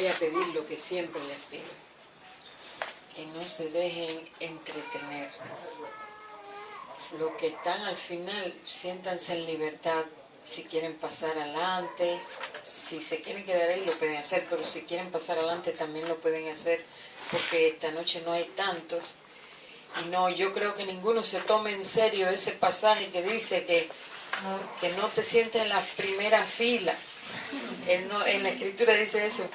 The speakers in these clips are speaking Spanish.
voy a pedir lo que siempre les pido, que no se dejen entretener. Los que están al final, siéntanse en libertad. Si quieren pasar adelante, si se quieren quedar ahí lo pueden hacer, pero si quieren pasar adelante también lo pueden hacer, porque esta noche no hay tantos. Y no, yo creo que ninguno se tome en serio ese pasaje que dice que no te sientes en la primera fila. En la escritura dice eso.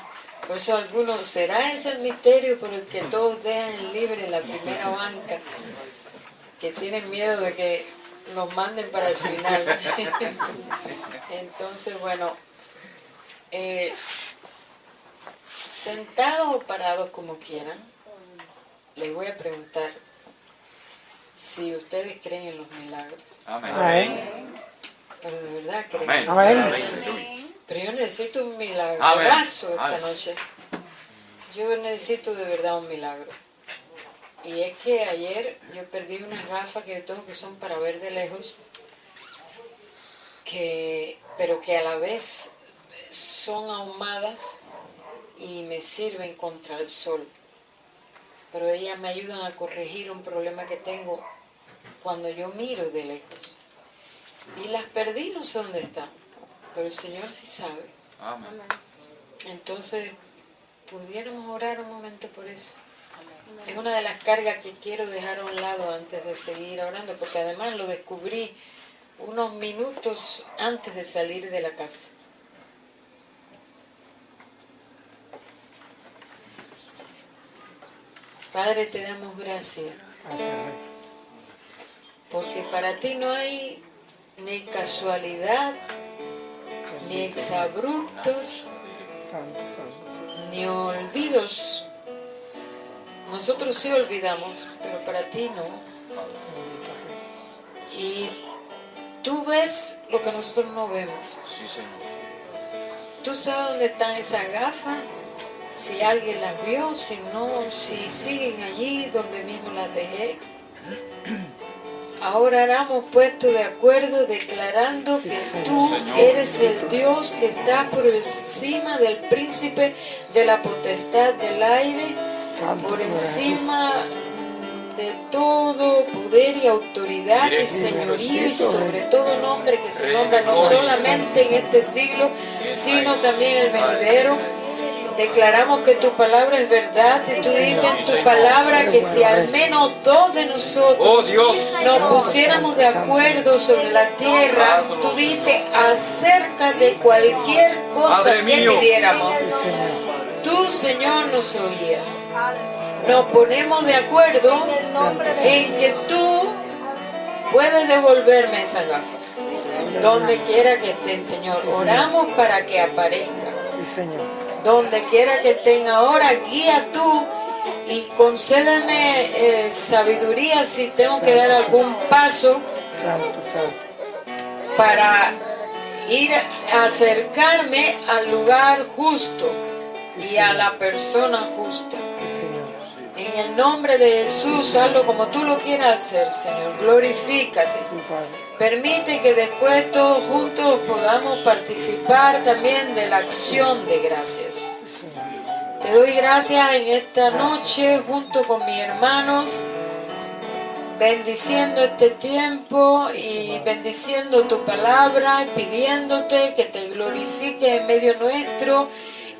Por eso algunos, ¿será ese el misterio por el que todos dejan libre la primera banca? Que tienen miedo de que los manden para el final. Entonces, bueno, sentados o parados como quieran, les voy a preguntar si ustedes creen en los milagros. Amén. Pero de verdad creen. Amén. Amén. Pero yo necesito un milagroso esta noche. Yo necesito de verdad un milagro. Y es que ayer yo perdí unas gafas que yo tengo que son para ver de lejos, pero que a la vez son ahumadas y me sirven contra el sol. Pero ellas me ayudan a corregir un problema que tengo cuando yo miro de lejos. Y las perdí, no sé dónde están, pero el Señor sí sabe. Amén. Entonces, pudiéramos orar un momento por eso. Es una de las cargas que quiero dejar a un lado antes de seguir orando, porque además lo descubrí unos minutos antes de salir de la casa. Padre, te damos gracias, porque para ti no hay ni casualidad, ni exabruptos, ni olvidos. Nosotros sí olvidamos, pero para ti no. Y tú ves lo que nosotros no vemos. Tú sabes dónde están esas gafas, si alguien las vio, si no, si siguen allí donde mismo las dejé. Ahora éramos puestos de acuerdo declarando que tú eres el Dios que está por encima del príncipe de la potestad del aire, por encima de todo poder y autoridad y señorío y sobre todo nombre que se nombra no solamente en este siglo, sino también en el venidero. Declaramos que tu palabra es verdad y tú dices en tu palabra que si al menos dos de nosotros nos pusiéramos de acuerdo sobre la tierra, tú dices acerca de cualquier cosa que pidiéramos, tú, Señor, nos oías. Nos ponemos de acuerdo en que tú puedes devolverme esas gafas, donde quiera que estén, Señor. Oramos para que aparezcan. Donde quiera que estén ahora, guía tú y concédeme sabiduría si tengo que dar algún paso para ir a acercarme al lugar justo y a la persona justa. En el nombre de Jesús, hazlo como tú lo quieras hacer, Señor. Glorifícate. Permite que después todos juntos podamos participar también de la acción de gracias. Te doy gracias en esta noche junto con mis hermanos, bendiciendo este tiempo y bendiciendo tu palabra y pidiéndote que te glorifique en medio nuestro,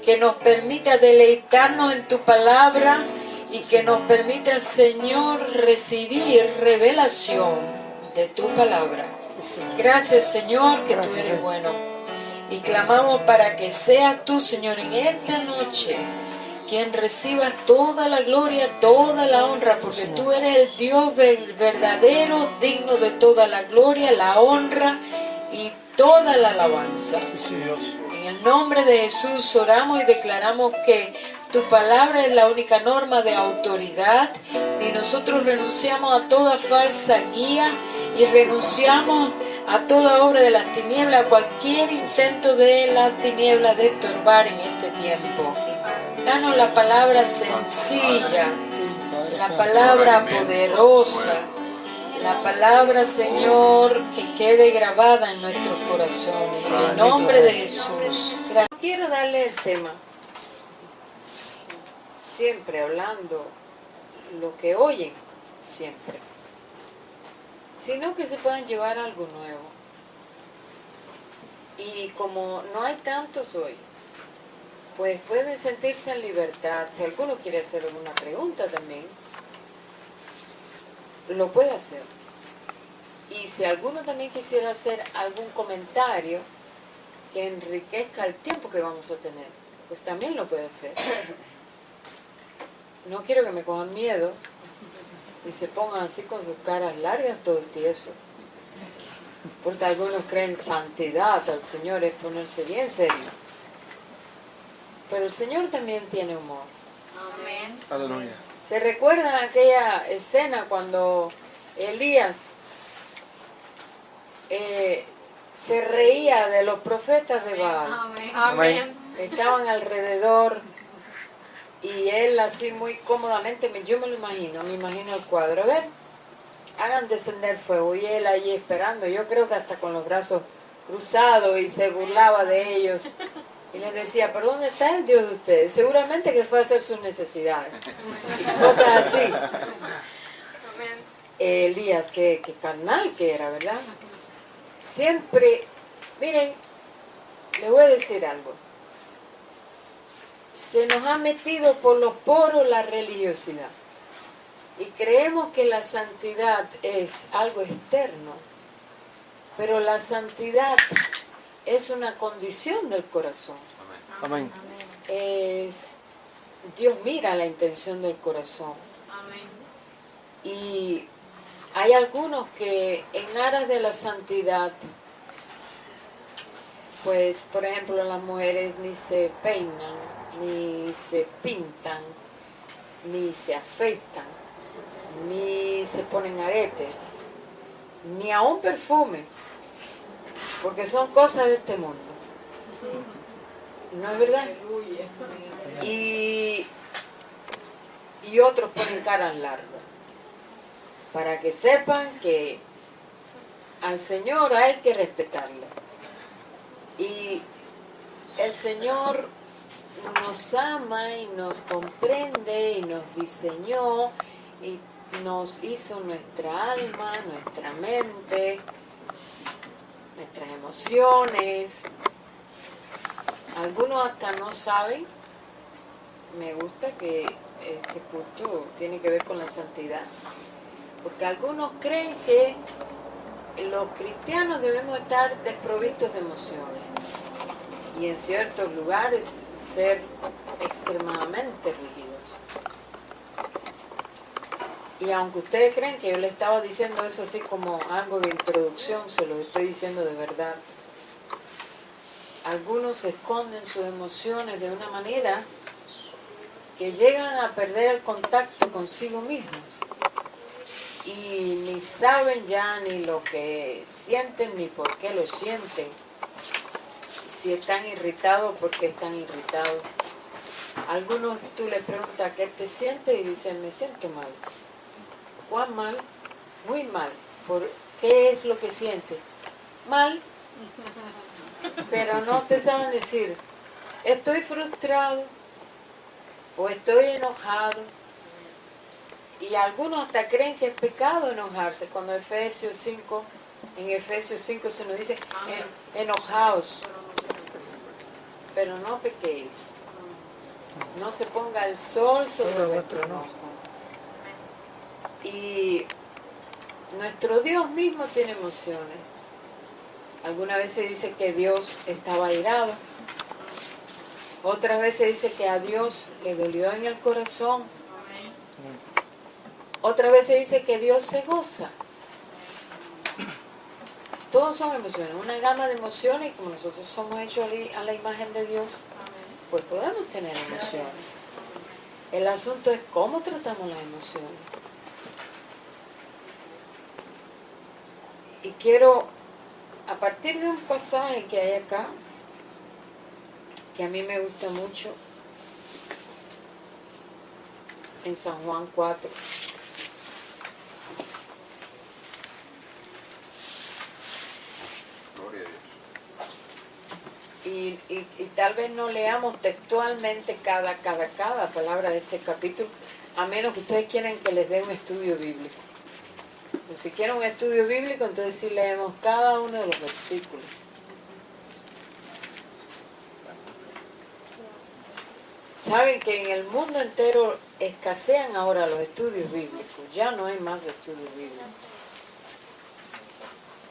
que nos permita deleitarnos en tu palabra y que nos permita, Señor, recibir revelación de tu palabra. Gracias, Señor, que tú eres bueno. Y clamamos para que seas tú, Señor, en esta noche quien reciba toda la gloria, toda la honra, porque tú eres el Dios verdadero, digno de toda la gloria, la honra y toda la alabanza. En el nombre de Jesús oramos y declaramos que tu palabra es la única norma de autoridad y nosotros renunciamos a toda falsa guía y renunciamos a toda obra de las tinieblas, a cualquier intento de las tinieblas de estorbar en este tiempo. Danos la palabra sencilla, la palabra poderosa, la palabra, Señor, que quede grabada en nuestros corazones. En el nombre de Jesús. Quiero darle el tema. siempre hablando lo que oyen siempre, sino que se puedan llevar algo nuevo. Y como no hay tantos hoy, pues pueden sentirse en libertad. Si alguno quiere hacer alguna pregunta también, lo puede hacer. Y si alguno también quisiera hacer algún comentario que enriquezca el tiempo que vamos a tener, pues también lo puede hacer. No quiero que me cojan miedo y se pongan así con sus caras largas, todo tieso. Porque algunos creen santidad al Señor es ponerse bien serio. Pero el Señor también tiene humor. Amén. Aleluya. ¿Se recuerdan aquella escena cuando Elías se reía de los profetas de Baal? Amén. Amén. Estaban alrededor y él así muy cómodamente, yo me imagino el cuadro. A ver, hagan descender fuego, y él allí esperando, yo creo que hasta con los brazos cruzados, y se burlaba de ellos y les decía, ¿pero dónde está el Dios de ustedes? Seguramente que fue a hacer sus necesidades y cosas así. Elías, qué carnal que era, ¿verdad? Siempre, miren, les voy a decir algo. Se nos ha metido por los poros la religiosidad y creemos que la santidad es algo externo, pero la santidad es una condición del corazón. Amén. Dios mira la intención del corazón. Amén. Y hay algunos que en aras de la santidad, pues por ejemplo las mujeres ni se peinan, ni se pintan, ni se afeitan, ni se ponen aretes, ni aún perfumes, porque son cosas de este mundo. ¿No es verdad? Y otros ponen caras largas, para que sepan que al Señor hay que respetarle. Y el Señor nos ama y nos comprende y nos diseñó y nos hizo nuestra alma, nuestra mente, nuestras emociones. Algunos hasta no saben. Me gusta que este culto tiene que ver con la santidad, porque algunos creen que los cristianos debemos estar desprovistos de emociones y en ciertos lugares ser extremadamente rígidos. Y aunque ustedes creen que yo le estaba diciendo eso así como algo de introducción, se lo estoy diciendo de verdad. Algunos esconden sus emociones de una manera que llegan a perder el contacto consigo mismos y ni saben ya ni lo que sienten ni por qué lo sienten, si están irritados, por qué están irritados. Algunos tú les preguntas ¿qué te sientes? Y dicen me siento mal. ¿Cuán mal? Muy mal. ¿Por qué es lo que sientes? Mal. Pero no te saben decir estoy frustrado o estoy enojado. Y algunos hasta creen que es pecado enojarse, cuando en Efesios 5 se nos dice enojaos, pero no pequéis. No se ponga el sol sobre vuestro enojo. Y nuestro Dios mismo tiene emociones. Algunas veces dice que Dios estaba airado. Otras veces dice que a Dios le dolió en el corazón. Otras veces dice que Dios se goza. Todos son emociones, una gama de emociones, y como nosotros somos hechos a la imagen de Dios, pues podemos tener emociones. El asunto es cómo tratamos las emociones. Y quiero, a partir de un pasaje que hay acá, que a mí me gusta mucho, en San Juan 4. y tal vez no leamos textualmente cada palabra de este capítulo, a menos que ustedes quieran que les dé un estudio bíblico. Pues si quieren un estudio bíblico, entonces sí leemos cada uno de los versículos. Saben que en el mundo entero escasean ahora los estudios bíblicos, ya no hay más estudios bíblicos.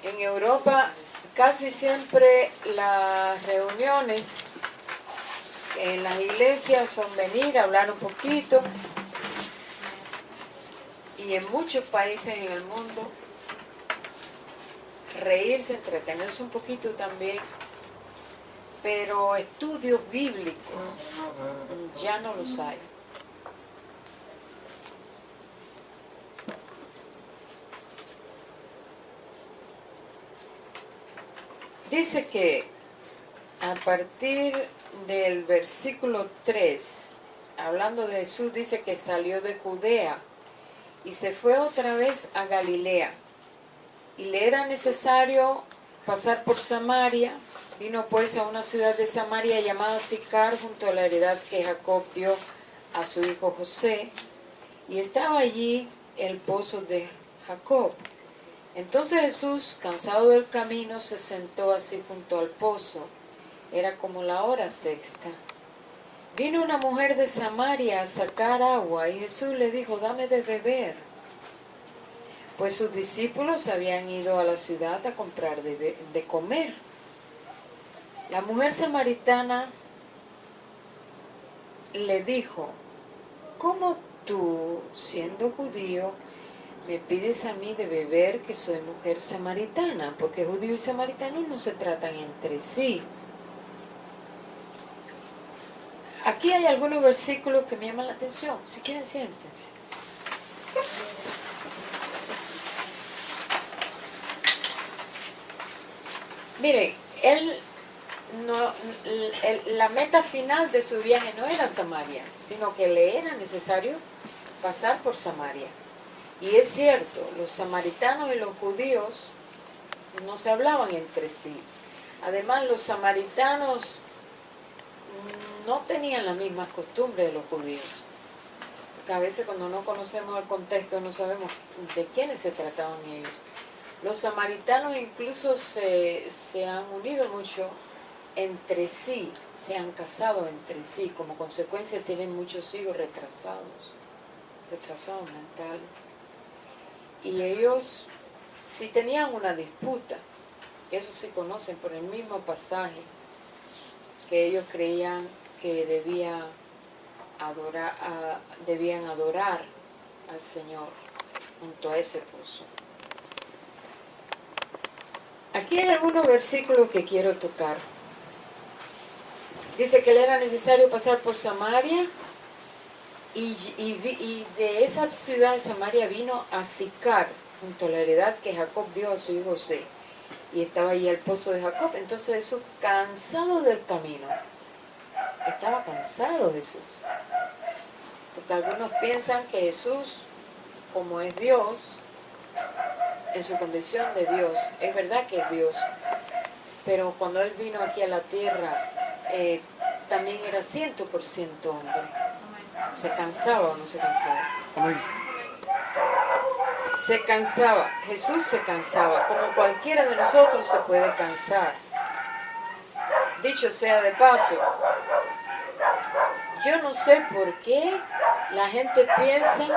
En Europa casi siempre las reuniones en las iglesias son venir a hablar un poquito, y en muchos países en el mundo reírse, entretenerse un poquito también, pero estudios bíblicos ya no los hay. Dice que a partir del versículo 3, hablando de Jesús, dice que salió de Judea y se fue otra vez a Galilea. Y le era necesario pasar por Samaria. Vino pues a una ciudad de Samaria llamada Sicar, junto a la heredad que Jacob dio a su hijo José. Y estaba allí el pozo de Jacob. Entonces Jesús, cansado del camino, se sentó así junto al pozo. Era como la hora sexta. Vino una mujer de Samaria a sacar agua y Jesús le dijo: dame de beber. Pues sus discípulos habían ido a la ciudad a comprar de comer. La mujer samaritana le dijo: ¿cómo tú, siendo judío, me pides a mí de beber, que soy mujer samaritana? Porque judío y samaritano no se tratan entre sí. Aquí hay algunos versículos que me llaman la atención. Si quieren, siéntense. Miren, la meta final de su viaje no era Samaria, sino que le era necesario pasar por Samaria. Y es cierto, los samaritanos y los judíos no se hablaban entre sí. Además, los samaritanos no tenían las mismas costumbres de los judíos. Porque a veces cuando no conocemos el contexto no sabemos de quiénes se trataban ellos. Los samaritanos incluso se han unido mucho entre sí, se han casado entre sí, como consecuencia tienen muchos hijos retrasados mentales. Y ellos sí tenían una disputa, eso sí conocen por el mismo pasaje, que ellos creían que debían adorar al Señor junto a ese pozo. Aquí hay algunos versículos que quiero tocar. Dice que le era necesario pasar por Samaria y de esa ciudad de Samaria vino a Sicar, junto a la heredad que Jacob dio a su hijo José. Y estaba allí el pozo de Jacob. Entonces Jesús, cansado del camino, estaba cansado Jesús. Porque algunos piensan que Jesús, como es Dios, en su condición de Dios, es verdad que es Dios, pero cuando Él vino aquí a la tierra, también era 100% hombre. ¿Se cansaba o no se cansaba? Se cansaba, Jesús se cansaba, como cualquiera de nosotros se puede cansar. Dicho sea de paso, yo no sé por qué la gente piensa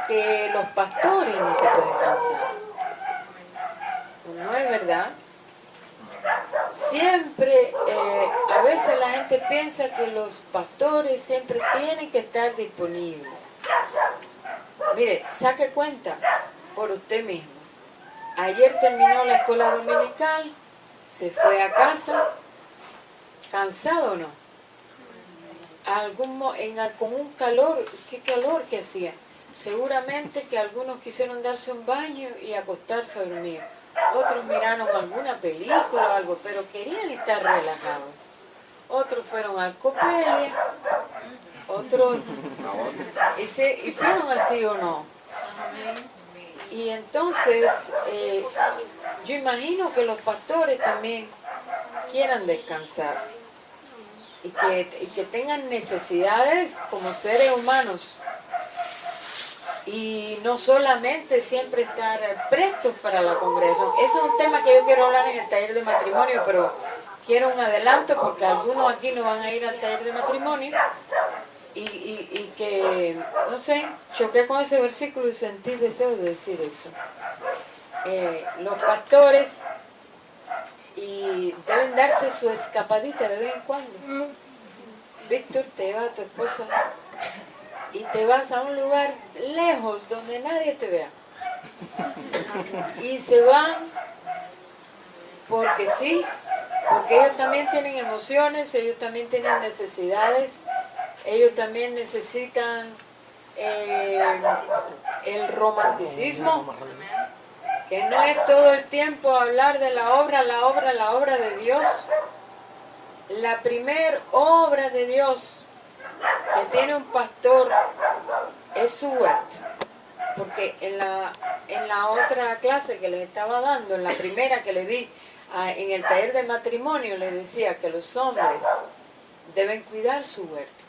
que los pastores no se pueden cansar. No es verdad. Siempre, a veces la gente piensa que los pastores siempre tienen que estar disponibles. Mire, saque cuenta por usted mismo. Ayer terminó la escuela dominical, se fue a casa, ¿cansado o no? Con un calor, ¿qué calor que hacía? Seguramente que algunos quisieron darse un baño y acostarse a dormir. Otros miraron alguna película o algo, pero querían estar relajados. Otros fueron al Copelia, otros hicieron así o no. Y entonces, yo imagino que los pastores también quieran descansar y que tengan necesidades como seres humanos. Y no solamente siempre estar prestos para la congregación. Eso es un tema que yo quiero hablar en el taller de matrimonio, pero quiero un adelanto porque algunos aquí no van a ir al taller de matrimonio y que, no sé, choqué con ese versículo y sentí deseo de decir eso. Los pastores y deben darse su escapadita de vez en cuando. Víctor, te lleva a tu esposa y te vas a un lugar lejos donde nadie te vea. Y se van porque sí, porque ellos también tienen emociones, ellos también tienen necesidades, ellos también necesitan el romanticismo, que no es todo el tiempo hablar de la obra de Dios. La primer obra de Dios que tiene un pastor es su huerto, porque en la otra clase que les estaba dando, en la primera que le di en el taller de matrimonio, les decía que los hombres deben cuidar su huerto,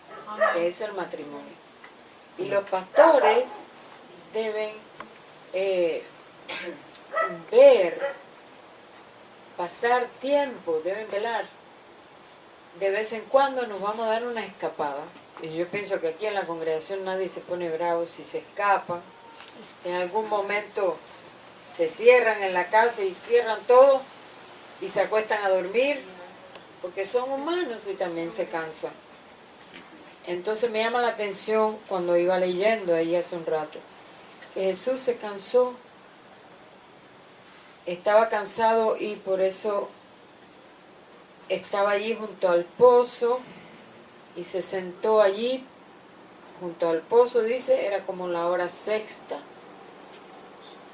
que es el matrimonio, y los pastores deben ver, pasar tiempo, deben velar. De vez en cuando nos vamos a dar una escapada. Y yo pienso que aquí en la congregación nadie se pone bravo si se escapa. Si en algún momento se cierran en la casa y cierran todo y se acuestan a dormir, porque son humanos y también se cansan. Entonces me llama la atención cuando iba leyendo ahí hace un rato, que Jesús se cansó, estaba cansado y por eso estaba allí junto al pozo y se sentó allí junto al pozo, dice, era como la hora sexta,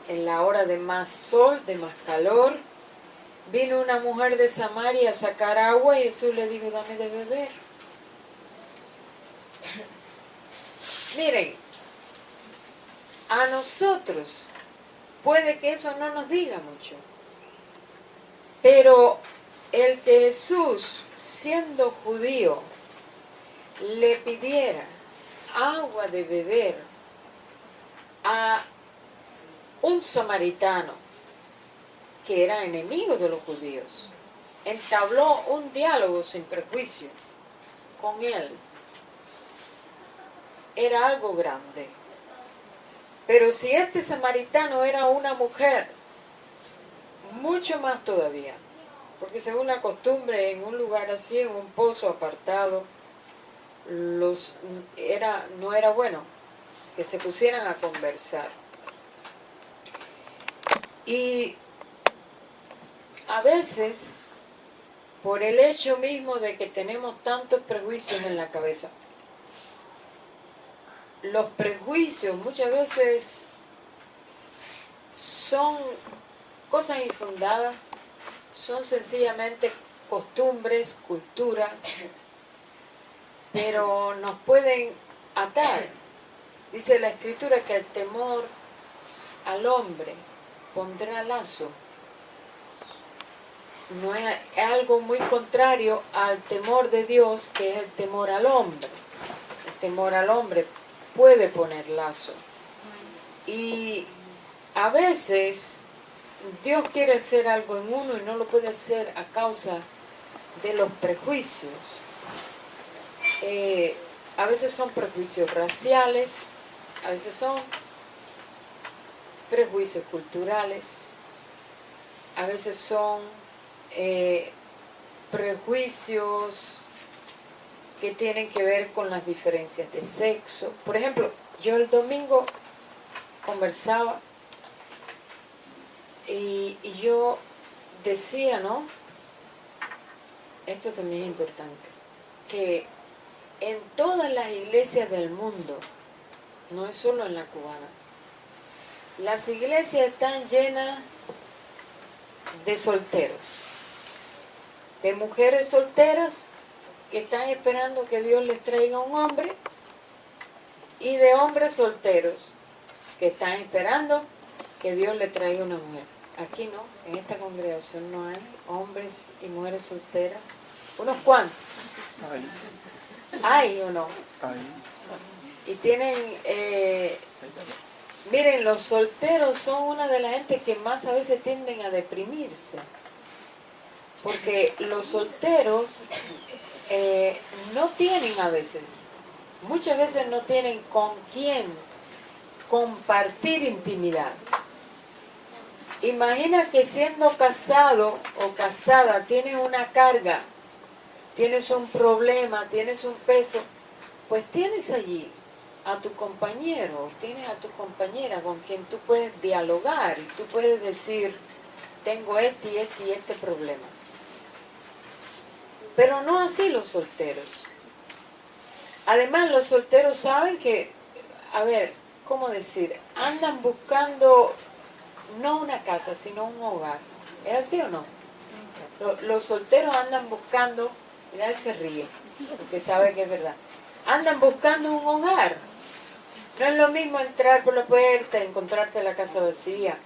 en la hora de más sol, de más calor. Vino una mujer de Samaria a sacar agua y Jesús le dijo, dame de beber. Miren, a nosotros puede que eso no nos diga mucho, pero el que Jesús, siendo judío, le pidiera agua de beber a un samaritano que era enemigo de los judíos, entabló un diálogo sin prejuicio con él. Era algo grande. Pero si este samaritano era una mujer, mucho más todavía. Porque según la costumbre, en un lugar así, en un pozo apartado, no era bueno que se pusieran a conversar. Y a veces, por el hecho mismo de que tenemos tantos prejuicios en la cabeza, los prejuicios muchas veces son cosas infundadas, son sencillamente costumbres, culturas, pero nos pueden atar. Dice la Escritura que el temor al hombre pondrá lazo. No es algo muy contrario al temor de Dios, que es el temor al hombre. El temor al hombre puede poner lazo. Y a veces Dios quiere hacer algo en uno y no lo puede hacer a causa de los prejuicios. A veces son prejuicios raciales, a veces son prejuicios culturales, a veces son prejuicios que tienen que ver con las diferencias de sexo. Por ejemplo, yo el domingo conversaba y yo decía, ¿no? Esto también es importante, que en todas las iglesias del mundo, no es solo en la cubana, las iglesias están llenas de solteros, de mujeres solteras que están esperando que Dios les traiga un hombre, y de hombres solteros que están esperando que Dios les traiga una mujer. aquí no, en esta congregación no hay hombres y mujeres solteras. ¿Unos cuantos? Ahí, ¿Hay o no? ahí. Y tienen, miren, los solteros son una de las gente que más a veces tienden a deprimirse. Porque los solteros no tienen a veces, muchas veces no tienen con quién compartir intimidad. Imagina que siendo casado o casada tienes una carga, tienes un problema, tienes un peso, pues tienes allí a tu compañero, tienes a tu compañera con quien tú puedes dialogar y tú puedes decir, tengo este y este y este problema. Pero no así los solteros. Además, los solteros saben que, a ver, ¿cómo decir? Andan buscando no una casa, sino un hogar. ¿Es así o no? Los solteros andan buscando, mira, él se ríe, porque sabe que es verdad. Andan buscando un hogar. No es lo mismo entrar por la puerta, encontrarte la casa vacía.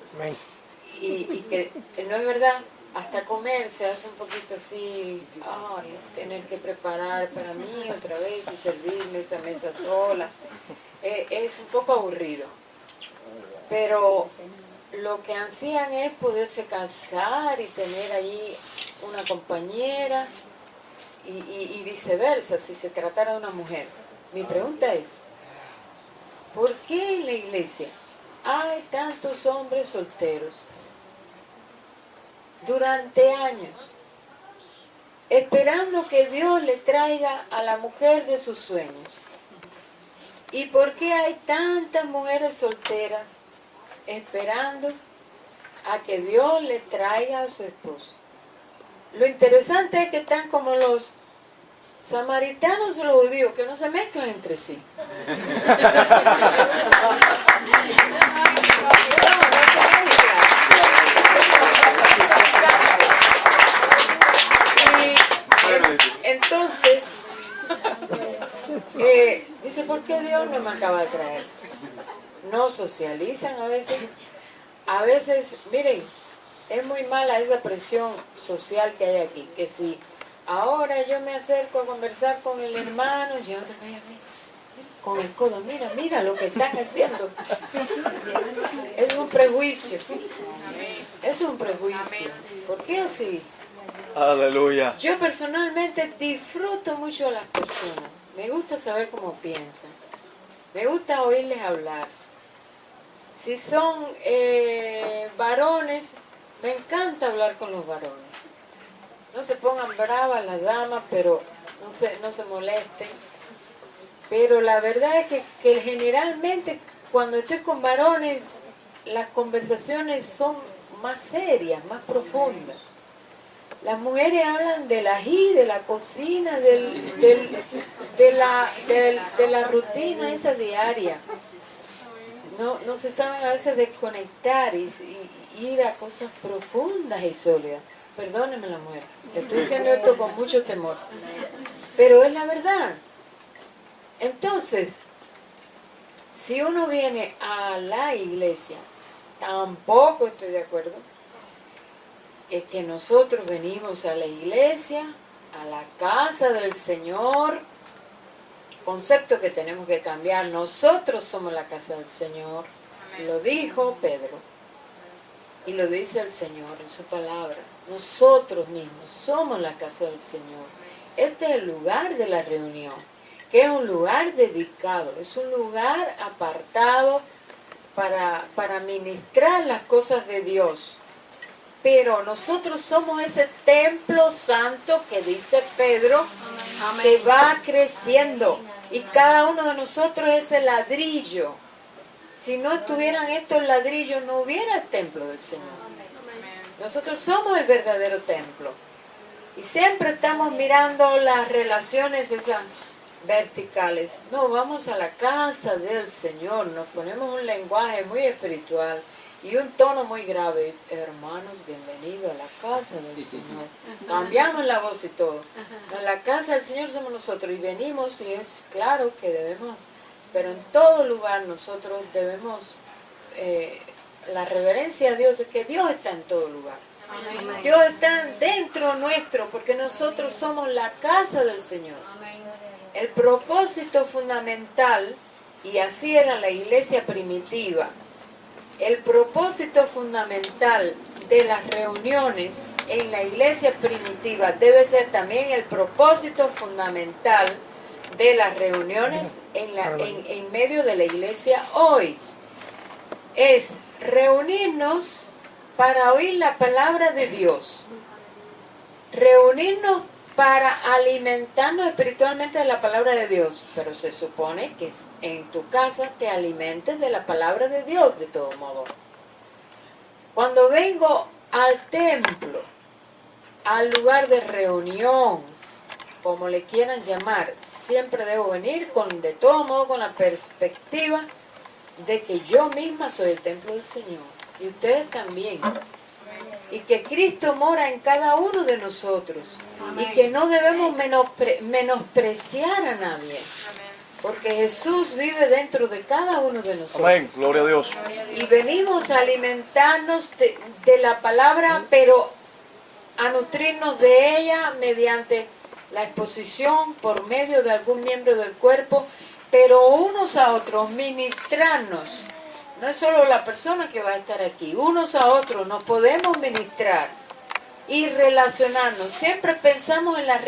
Y que no es verdad. Hasta comer se hace un poquito así, ay, tener que preparar para mí otra vez y servirme esa mesa sola. Es un poco aburrido. Pero lo que ansían es poderse casar y tener ahí una compañera y viceversa, si se tratara de una mujer. Mi pregunta es, ¿por qué en la iglesia hay tantos hombres solteros durante años, esperando que Dios le traiga a la mujer de sus sueños? ¿Y por qué hay tantas mujeres solteras esperando a que Dios le traiga a su esposo? Lo interesante es que están como los samaritanos o los judíos, que no se mezclan entre sí. Entonces, dice, ¿por qué Dios no me acaba de traer? No socializan a veces, miren, es muy mala esa presión social que hay aquí, que si ahora yo me acerco a conversar con el hermano, yo te voy a ver con el codo, mira lo que están haciendo. Es un prejuicio, es un prejuicio. ¿Por qué así? Aleluya. Yo personalmente disfruto mucho a las personas. Me gusta saber cómo piensan. Me gusta oírles hablar. Si son varones, me encanta hablar con los varones. No se pongan bravas las damas, pero no se molesten. Pero la verdad es que generalmente cuando estoy con varones, las conversaciones son más serias, más profundas. Las mujeres hablan del ají, de la cocina, de la rutina esa diaria. No se saben a veces desconectar y ir a cosas profundas y sólidas. Perdóneme la mujer, le estoy diciendo esto con mucho temor. Pero es la verdad. Entonces, si uno viene a la iglesia, tampoco estoy de acuerdo. Es que nosotros venimos a la iglesia, a la casa del Señor, concepto que tenemos que cambiar. Nosotros somos la casa del Señor. Lo dijo Pedro y lo dice el Señor en su palabra. Nosotros mismos somos la casa del Señor. Este es el lugar de la reunión, que es un lugar dedicado, es un lugar apartado para ministrar las cosas de Dios. Pero nosotros somos ese templo santo que dice Pedro, que va creciendo. Y cada uno de nosotros es el ladrillo. Si no estuvieran estos ladrillos, no hubiera el templo del Señor. Nosotros somos el verdadero templo. Y siempre estamos mirando las relaciones esas verticales. No, vamos a la casa del Señor. Nos ponemos un lenguaje muy espiritual y un tono muy grave. Hermanos, bienvenidos a la casa del Señor. Cambiamos la voz y todo. En la casa del Señor somos nosotros y venimos, y es claro que debemos, pero en todo lugar nosotros debemos la reverencia a Dios es que Dios está en todo lugar. Amén. Dios está dentro nuestro porque nosotros somos la casa del Señor. Amén. El propósito fundamental, y así era la iglesia primitiva, el propósito fundamental de las reuniones en la iglesia primitiva debe ser también el propósito fundamental de las reuniones en medio de la iglesia hoy. Es reunirnos para oír la palabra de Dios, reunirnos para alimentarnos espiritualmente de la palabra de Dios, pero se supone que en tu casa te alimentes de la palabra de Dios de todo modo. Cuando vengo al templo, al lugar de reunión, como le quieran llamar, siempre debo venir de todo modo con la perspectiva de que yo misma soy el templo del Señor y ustedes también. Y que Cristo mora en cada uno de nosotros. Amén. Y que no debemos menospreciar a nadie. Amén. Porque Jesús vive dentro de cada uno de nosotros. Amén. Gloria a Dios. Y venimos a alimentarnos de la palabra, pero a nutrirnos de ella mediante la exposición por medio de algún miembro del cuerpo, pero unos a otros, ministrarnos. No es solo la persona que va a estar aquí, unos a otros nos podemos ministrar y relacionarnos. Siempre pensamos en las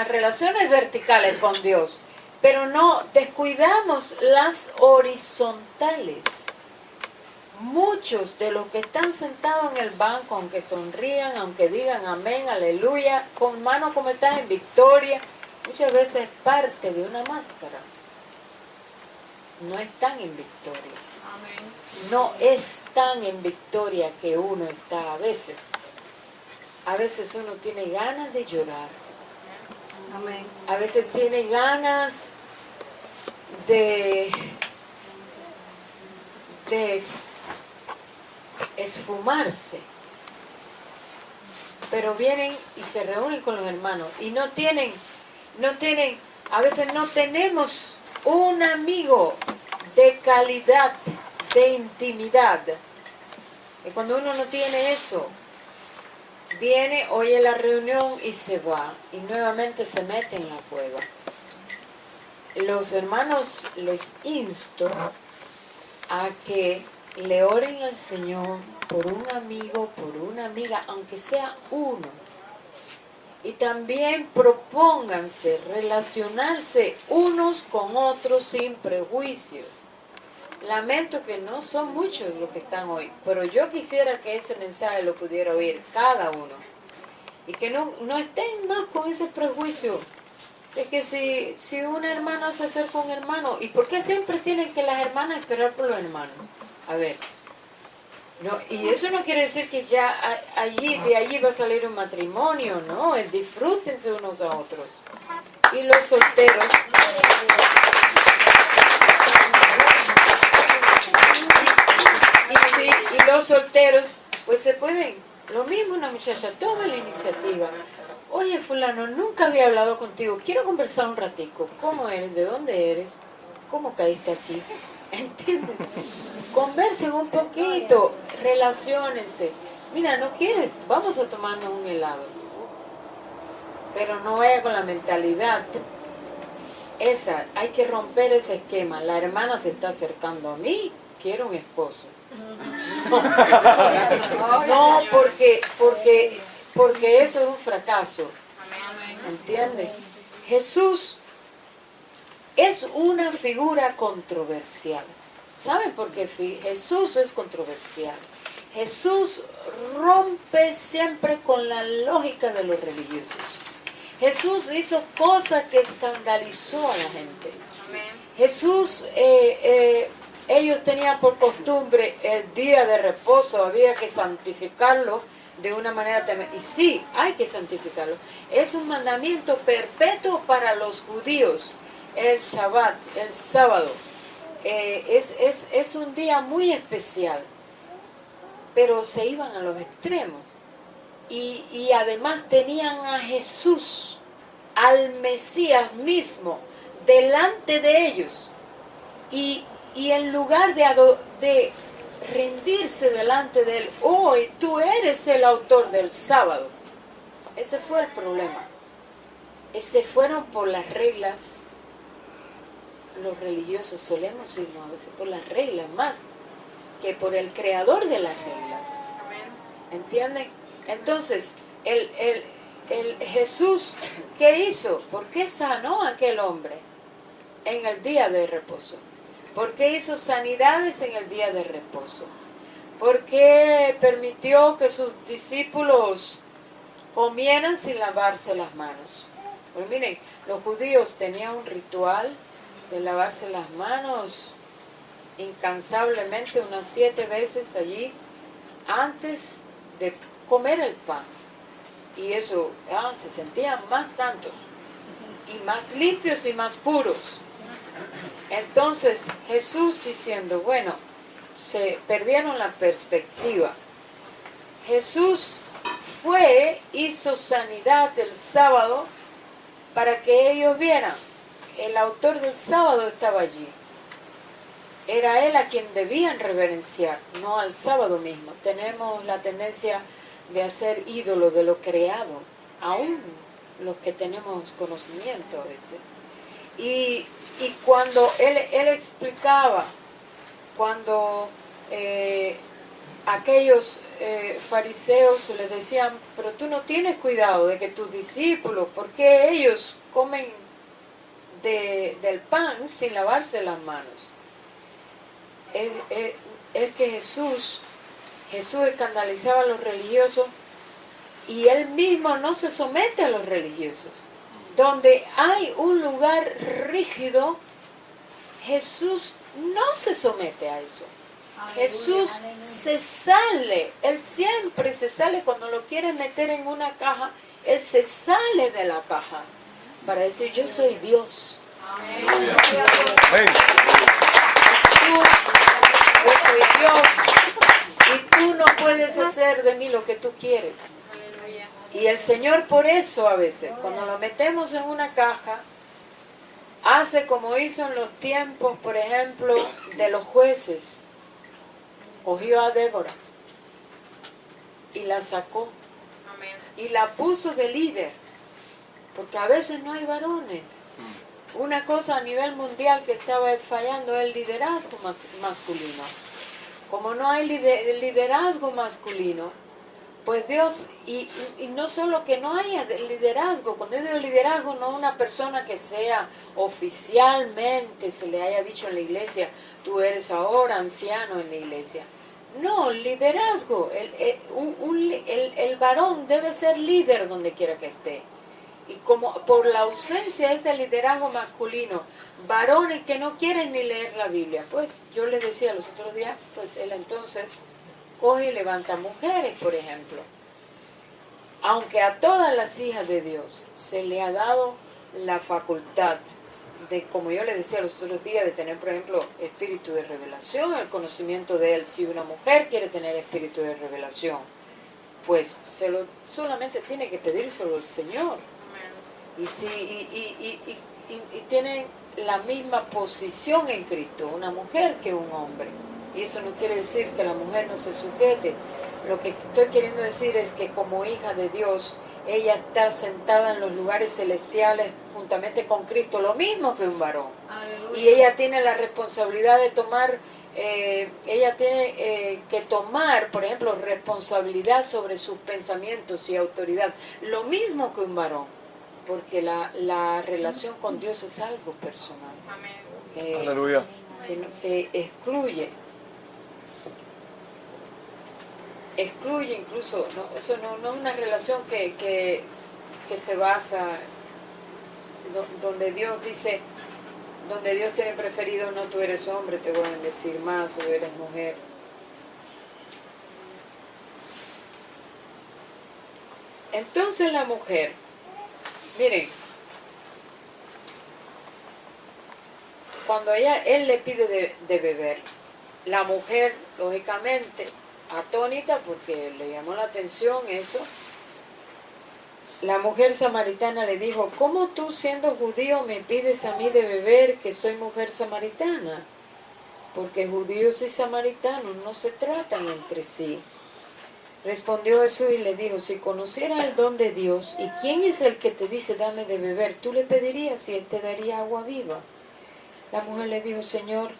relaciones verticales con Dios, pero no descuidamos las horizontales. Muchos de los que están sentados en el banco, aunque sonrían, aunque digan amén, aleluya, con mano como están en victoria, muchas veces es parte de una máscara. No están en victoria. Amén. No es tan en victoria que uno está a veces. A veces uno tiene ganas de llorar. Amén. A veces tiene ganas de esfumarse. Pero vienen y se reúnen con los hermanos y no tienen, a veces no tenemos un amigo de calidad, de intimidad. Y cuando uno no tiene eso, viene, oye la reunión y se va. Y nuevamente se mete en la cueva. Los hermanos les insto a que le oren al Señor por un amigo, por una amiga, aunque sea uno. Y también propónganse relacionarse unos con otros sin prejuicios. Lamento que no son muchos los que están hoy, pero yo quisiera que ese mensaje lo pudiera oír cada uno. Y que no estén más con ese prejuicio de que si una hermana se acerca a un hermano, ¿y por qué siempre tienen que las hermanas esperar por los hermanos? A ver, no, y eso no quiere decir que ya de allí va a salir un matrimonio, no, disfrútense unos a otros. Y los solteros, y los solteros, pues se pueden, lo mismo una muchacha, toma la iniciativa. Oye, fulano, nunca había hablado contigo, quiero conversar un ratico. ¿Cómo eres? ¿De dónde eres? ¿Cómo caíste aquí? ¿Entiendes? Conversen un poquito, relaciónense. Mira, ¿no quieres? Vamos a tomarnos un helado. Pero no vaya con la mentalidad esa, hay que romper ese esquema. La hermana se está acercando a mí, quiero un esposo. No, porque eso es un fracaso. ¿Entiendes? Jesús es una figura controversial. ¿Saben por qué Jesús es controversial? Jesús rompe siempre con la lógica de los religiosos. Jesús hizo cosas que escandalizó a la gente. Jesús, ellos tenían por costumbre el día de reposo, había que santificarlo de una manera tremenda. Y sí, hay que santificarlo. Es un mandamiento perpetuo para los judíos. El Shabbat, el sábado, es un día muy especial, pero se iban a los extremos y además tenían a Jesús, al Mesías mismo, delante de ellos y en lugar de rendirse delante de Él. Hoy tú eres el autor del sábado. Ese fue el problema. Se fueron por las reglas. Los religiosos solemos irnos a veces por las reglas más que por el creador de las reglas. ¿Entienden? Entonces, el Jesús, ¿qué hizo? ¿Por qué sanó a aquel hombre en el día de reposo? ¿Por qué hizo sanidades en el día de reposo? ¿Por qué permitió que sus discípulos comieran sin lavarse las manos? Pues miren, los judíos tenían un ritual de lavarse las manos incansablemente unas 7 veces allí antes de comer el pan. Y eso, se sentían más santos y más limpios y más puros. Entonces Jesús diciendo, bueno, se perdieron la perspectiva. Jesús hizo sanidad el sábado para que ellos vieran. El autor del sábado estaba allí. Era Él a quien debían reverenciar, no al sábado mismo. Tenemos la tendencia de hacer ídolo de lo creado, aún los que tenemos conocimiento a veces. Y cuando él explicaba, cuando aquellos fariseos les decían, pero tú no tienes cuidado de que tus discípulos, ¿por qué ellos comen del pan sin lavarse las manos? Es que Jesús escandalizaba a los religiosos y Él mismo no se somete a los religiosos. Donde hay un lugar rígido, Jesús no se somete a eso. Aleluya, Jesús aleluya. Se sale, Él siempre se sale cuando lo quiere meter en una caja, Él se sale de la caja para decir, yo soy Dios. Amén. Yo soy Dios y tú no puedes hacer de mí lo que tú quieres. Y el Señor por eso a veces, cuando lo metemos en una caja, hace como hizo en los tiempos, por ejemplo, de los jueces. Cogió a Débora y la sacó. Amén. Y la puso de líder, porque a veces no hay varones. Una cosa a nivel mundial que estaba fallando es el liderazgo masculino. Como no hay liderazgo masculino, pues Dios, y no solo que no haya liderazgo, cuando yo digo liderazgo, no una persona que sea oficialmente, se le haya dicho en la iglesia, tú eres ahora anciano en la iglesia. No, liderazgo, el varón debe ser líder donde quiera que esté. Y como por la ausencia de este liderazgo masculino, varones que no quieren ni leer la Biblia, pues yo les decía los otros días, pues él entonces coge y levanta mujeres, por ejemplo. Aunque a todas las hijas de Dios se le ha dado la facultad de, como yo les decía los otros días, de tener, por ejemplo, espíritu de revelación, el conocimiento de Él. Si una mujer quiere tener espíritu de revelación, pues solamente tiene que pedírselo al Señor. Y tienen la misma posición en Cristo, una mujer que un hombre. Y eso no quiere decir que la mujer no se sujete. Lo que estoy queriendo decir es que como hija de Dios, ella está sentada en los lugares celestiales juntamente con Cristo, lo mismo que un varón. Aleluya. Y ella tiene la responsabilidad de tomar, que tomar, por ejemplo, responsabilidad sobre sus pensamientos y autoridad, lo mismo que un varón, porque la relación con Dios es algo personal. Amén. Aleluya. Que excluye incluso, ¿no? Eso no es una relación que se basa donde Dios dice, donde Dios tiene preferido, no, tú eres hombre, te voy a bendecir más, o eres mujer. Entonces la mujer, miren, cuando él le pide de beber, la mujer, lógicamente, atónita porque le llamó la atención eso, la mujer samaritana le dijo, ¿cómo tú siendo judío me pides a mí de beber que soy mujer samaritana? porque judíos y samaritanos no se tratan entre sí. Respondió Jesús y le dijo, si conocieras el don de Dios, ¿y quién es el que te dice dame de beber? Tú le pedirías y él te daría agua viva. La mujer le dijo, Señor,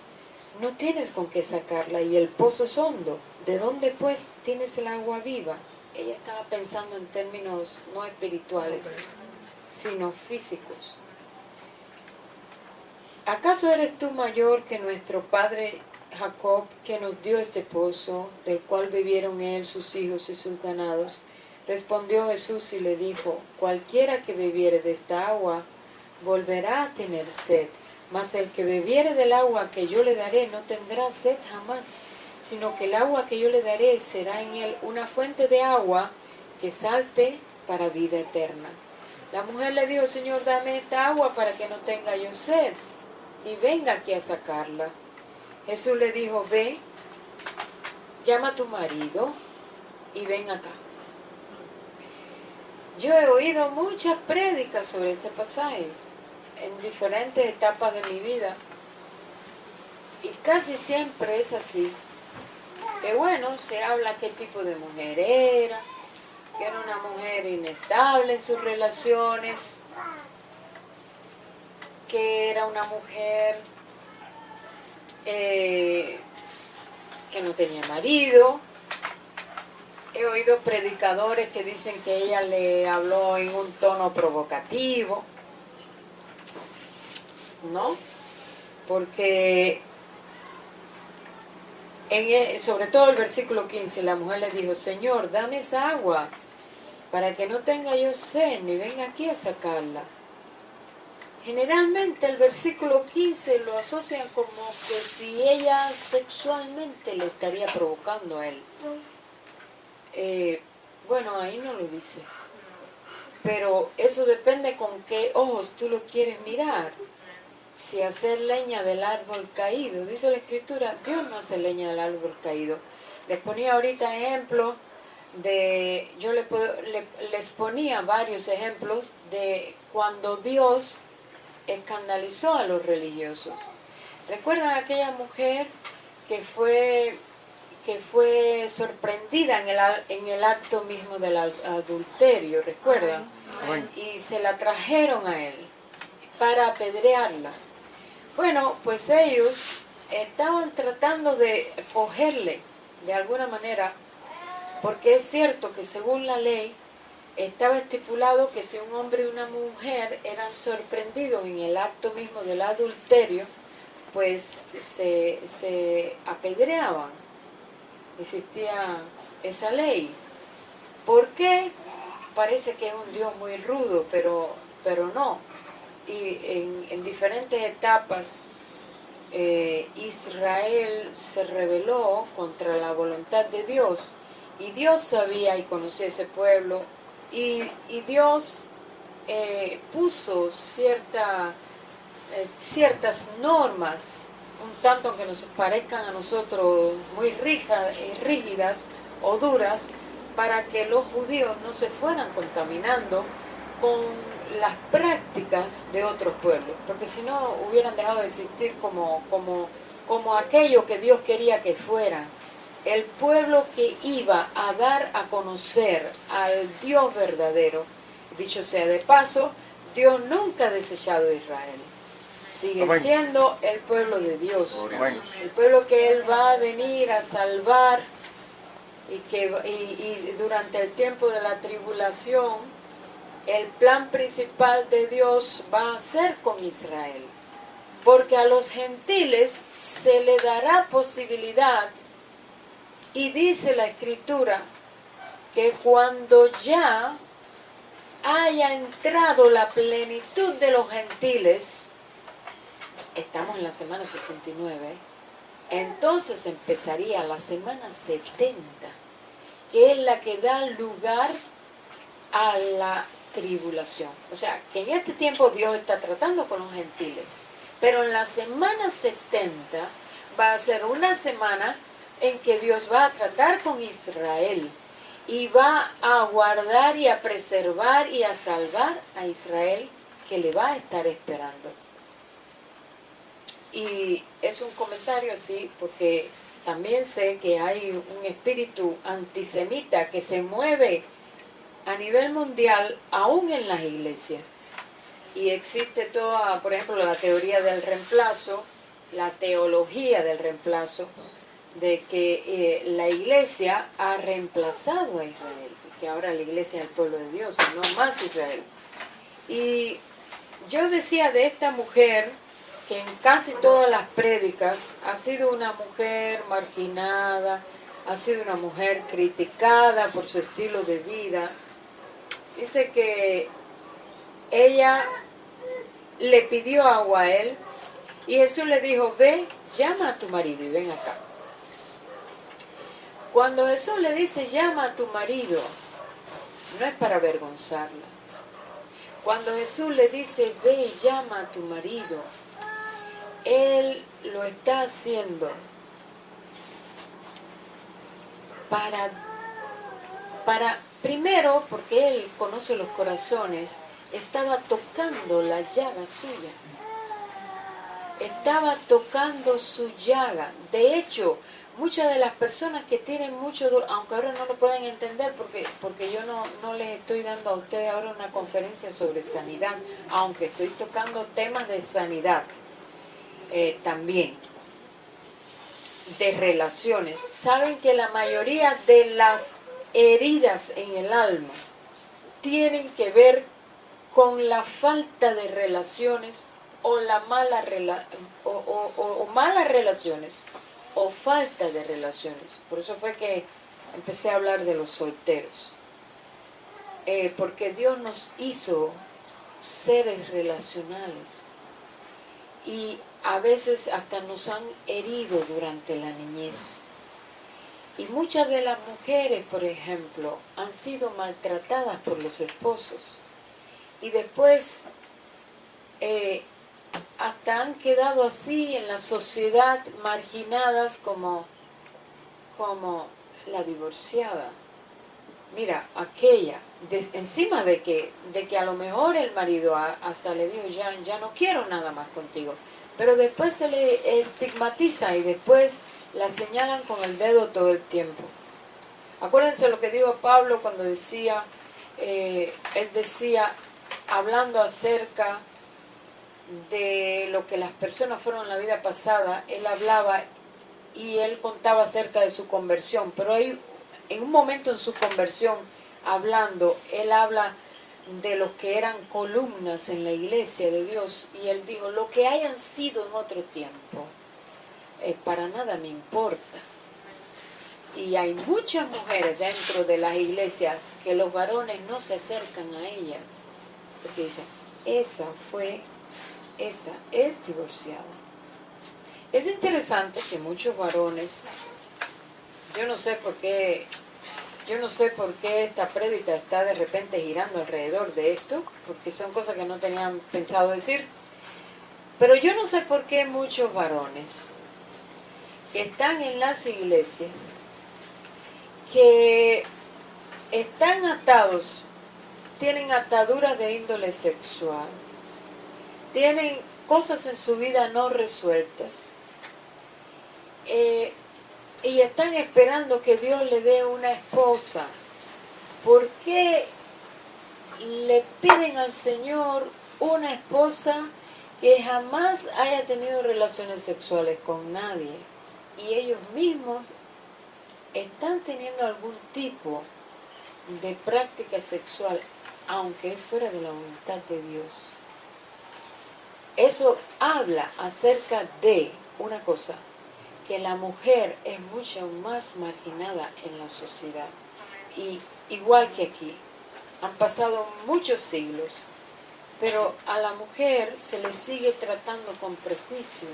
no tienes con qué sacarla y el pozo es hondo. ¿De dónde pues tienes el agua viva? Ella estaba pensando en términos no espirituales, sino físicos. ¿Acaso eres tú mayor que nuestro padre Jacob, que nos dio este pozo, del cual bebieron él, sus hijos y sus ganados? Respondió Jesús y le dijo, cualquiera que bebiere de esta agua volverá a tener sed, mas el que bebiere del agua que yo le daré no tendrá sed jamás, sino que el agua que yo le daré será en él una fuente de agua que salte para vida eterna. La mujer le dijo, Señor, dame esta agua para que no tenga yo sed, y venga aquí a sacarla. Jesús le dijo, ve, llama a tu marido y ven acá. Yo he oído muchas prédicas sobre este pasaje en diferentes etapas de mi vida, y casi siempre es así. Que bueno, se habla qué tipo de mujer era, que era una mujer inestable en sus relaciones, que era una mujer que no tenía marido. He oído predicadores que dicen que ella le habló en un tono provocativo, ¿no? Porque sobre todo el versículo 15, la mujer le dijo, Señor, dame esa agua para que no tenga yo sed, ni venga aquí a sacarla. Generalmente el versículo 15 lo asocian como que si ella sexualmente le estaría provocando a él. Bueno, ahí no lo dice. Pero eso depende con qué ojos tú lo quieres mirar. Si hacer leña del árbol caído, dice la Escritura, Dios no hace leña del árbol caído. Les ponía ahorita ejemplos les ponía varios ejemplos de cuando Dios escandalizó a los religiosos. ¿Recuerdan aquella mujer que fue sorprendida en el acto mismo del adulterio? ¿Recuerdan? Y se la trajeron a él para apedrearla. Bueno, pues ellos estaban tratando de cogerle de alguna manera, porque es cierto que según la ley estaba estipulado que si un hombre y una mujer eran sorprendidos en el acto mismo del adulterio, pues se apedreaban. Existía esa ley. ¿Por qué? Parece que es un Dios muy rudo, pero no. Y en diferentes etapas Israel se rebeló contra la voluntad de Dios, y Dios sabía y conocía ese pueblo, y Dios puso ciertas normas, un tanto aunque nos parezcan a nosotros muy rígidas o duras, para que los judíos no se fueran contaminando con las prácticas de otros pueblos, porque si no hubieran dejado de existir como aquello que Dios quería que fueran, el pueblo que iba a dar a conocer al Dios verdadero. Dicho sea de paso, Dios nunca ha desechado a Israel, sigue siendo el pueblo de Dios, el pueblo que Él va a venir a salvar, y durante el tiempo de la tribulación el plan principal de Dios va a ser con Israel, porque a los gentiles se le dará posibilidad, y dice la Escritura que cuando ya haya entrado la plenitud de los gentiles, estamos en la semana 69, entonces empezaría la semana 70, que es la que da lugar a la tribulación. O sea, que en este tiempo Dios está tratando con los gentiles, pero en la semana 70 va a ser una semana en que Dios va a tratar con Israel y va a guardar y a preservar y a salvar a Israel, que le va a estar esperando. Y es un comentario así, porque también sé que hay un espíritu antisemita que se mueve a nivel mundial, aún en las iglesias. Y existe toda, por ejemplo, la teoría del reemplazo, la teología del reemplazo, de que la iglesia ha reemplazado a Israel, que ahora la iglesia es el pueblo de Dios, y no más Israel. Y yo decía de esta mujer, que en casi todas las prédicas ha sido una mujer marginada, ha sido una mujer criticada por su estilo de vida. Dice que ella le pidió agua a él y Jesús le dijo, ve, llama a tu marido y ven acá. Cuando Jesús le dice, llama a tu marido, no es para avergonzarla. Cuando Jesús le dice, ve y llama a tu marido, Él lo está haciendo para primero, porque Él conoce los corazones, estaba tocando la llaga suya. Estaba tocando su llaga. De hecho, muchas de las personas que tienen mucho dolor, aunque ahora no lo pueden entender porque yo no les estoy dando a ustedes ahora una conferencia sobre sanidad, aunque estoy tocando temas de sanidad también, de relaciones. Saben que la mayoría de las heridas en el alma tienen que ver con la falta de relaciones o malas relaciones o falta de relaciones. Por eso fue que empecé a hablar de los solteros, porque Dios nos hizo seres relacionales y a veces hasta nos han herido durante la niñez. Y muchas de las mujeres, por ejemplo, han sido maltratadas por los esposos y después hasta han quedado así en la sociedad, marginadas como la divorciada. Mira, aquella, encima de que a lo mejor el marido hasta le dijo, ya no quiero nada más contigo, pero después se le estigmatiza y después la señalan con el dedo todo el tiempo. Acuérdense lo que dijo Pablo cuando decía, él decía, hablando acerca de lo que las personas fueron en la vida pasada, él hablaba y él contaba acerca de su conversión, pero hay en un momento en su conversión hablando, él habla de los que eran columnas en la iglesia de Dios y él dijo, lo que hayan sido en otro tiempo, para nada me importa. Y hay muchas mujeres dentro de las iglesias que los varones no se acercan a ellas, porque dicen, esa es divorciada. Es interesante que muchos varones, yo no sé por qué esta prédica está de repente girando alrededor de esto, porque son cosas que no tenían pensado decir, pero yo no sé por qué muchos varones que están en las iglesias, que están atados, tienen ataduras de índole sexual, tienen cosas en su vida no resueltas, y están esperando que Dios le dé una esposa. ¿Por qué le piden al Señor una esposa que jamás haya tenido relaciones sexuales con nadie? Y ellos mismos están teniendo algún tipo de práctica sexual, aunque es fuera de la voluntad de Dios. Eso habla acerca de una cosa, que la mujer es mucho más marginada en la sociedad. Y igual que aquí, han pasado muchos siglos, pero a la mujer se le sigue tratando con prejuicio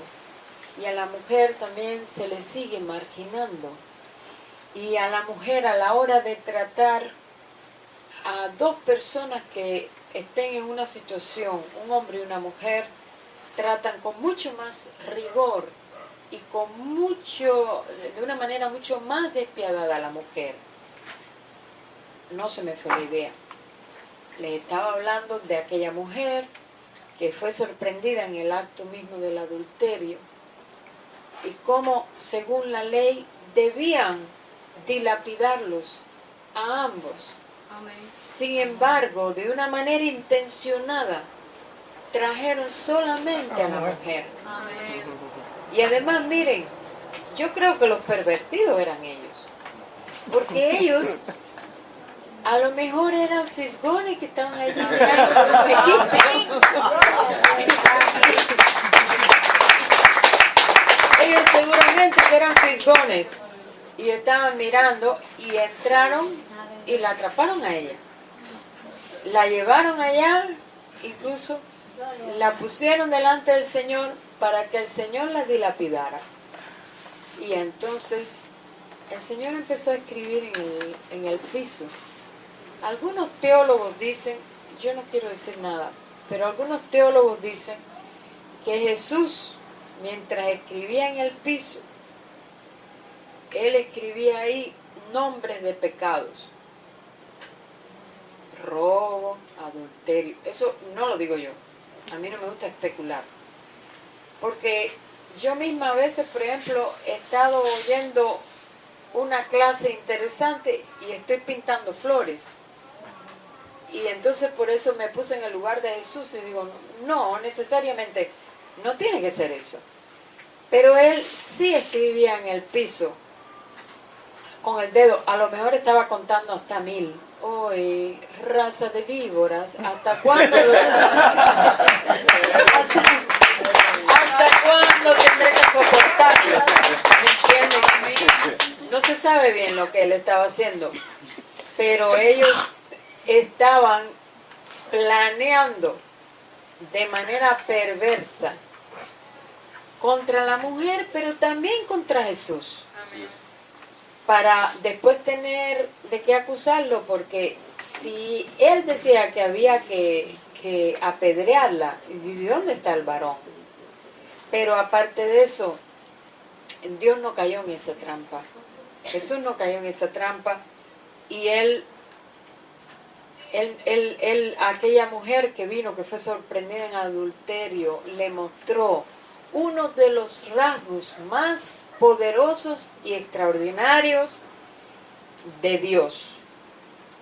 y a la mujer también se le sigue marginando. Y a la mujer, a la hora de tratar a dos personas que estén en una situación, un hombre y una mujer, tratan con mucho más rigor y de una manera mucho más despiadada a la mujer. No se me fue la idea. Les estaba hablando de aquella mujer que fue sorprendida en el acto mismo del adulterio y cómo, según la ley, debían dilapidarlos a ambos. Amén. Sin embargo, de una manera intencionada, trajeron solamente a la mujer. Amén. Y además, miren, yo creo que los pervertidos eran ellos. Porque ellos, a lo mejor eran fisgones que estaban allí mirando los equipos. Ellos seguramente que eran fisgones. Y estaban mirando y entraron y la atraparon a ella. La llevaron allá, incluso la pusieron delante del Señor para que el Señor la dilapidara. Y entonces el Señor empezó a escribir en el piso. Algunos teólogos dicen, yo no quiero decir nada, pero algunos teólogos dicen que Jesús, mientras escribía en el piso, Él escribía ahí nombres de pecados. Robo, adulterio. Eso no lo digo yo. A mí no me gusta especular. Porque yo misma a veces, por ejemplo, he estado oyendo una clase interesante y estoy pintando flores. Y entonces por eso me puse en el lugar de Jesús y digo, no, necesariamente, no tiene que ser eso. Pero él sí escribía en el piso con el dedo, a lo mejor estaba contando hasta 1000. ¡Uy, raza de víboras! ¿Hasta cuándo? ¿Hasta cuándo tendré que soportarlos? ¿Entienden? No se sabe bien lo que él estaba haciendo, pero ellos estaban planeando de manera perversa contra la mujer, pero también contra Jesús. Para después tener de qué acusarlo, porque si él decía que había que apedrearla, ¿y dónde está el varón? Pero aparte de eso, Dios no cayó en esa trampa. Jesús no cayó en esa trampa, y aquella mujer que vino, que fue sorprendida en adulterio, le mostró uno de los rasgos más poderosos y extraordinarios de Dios.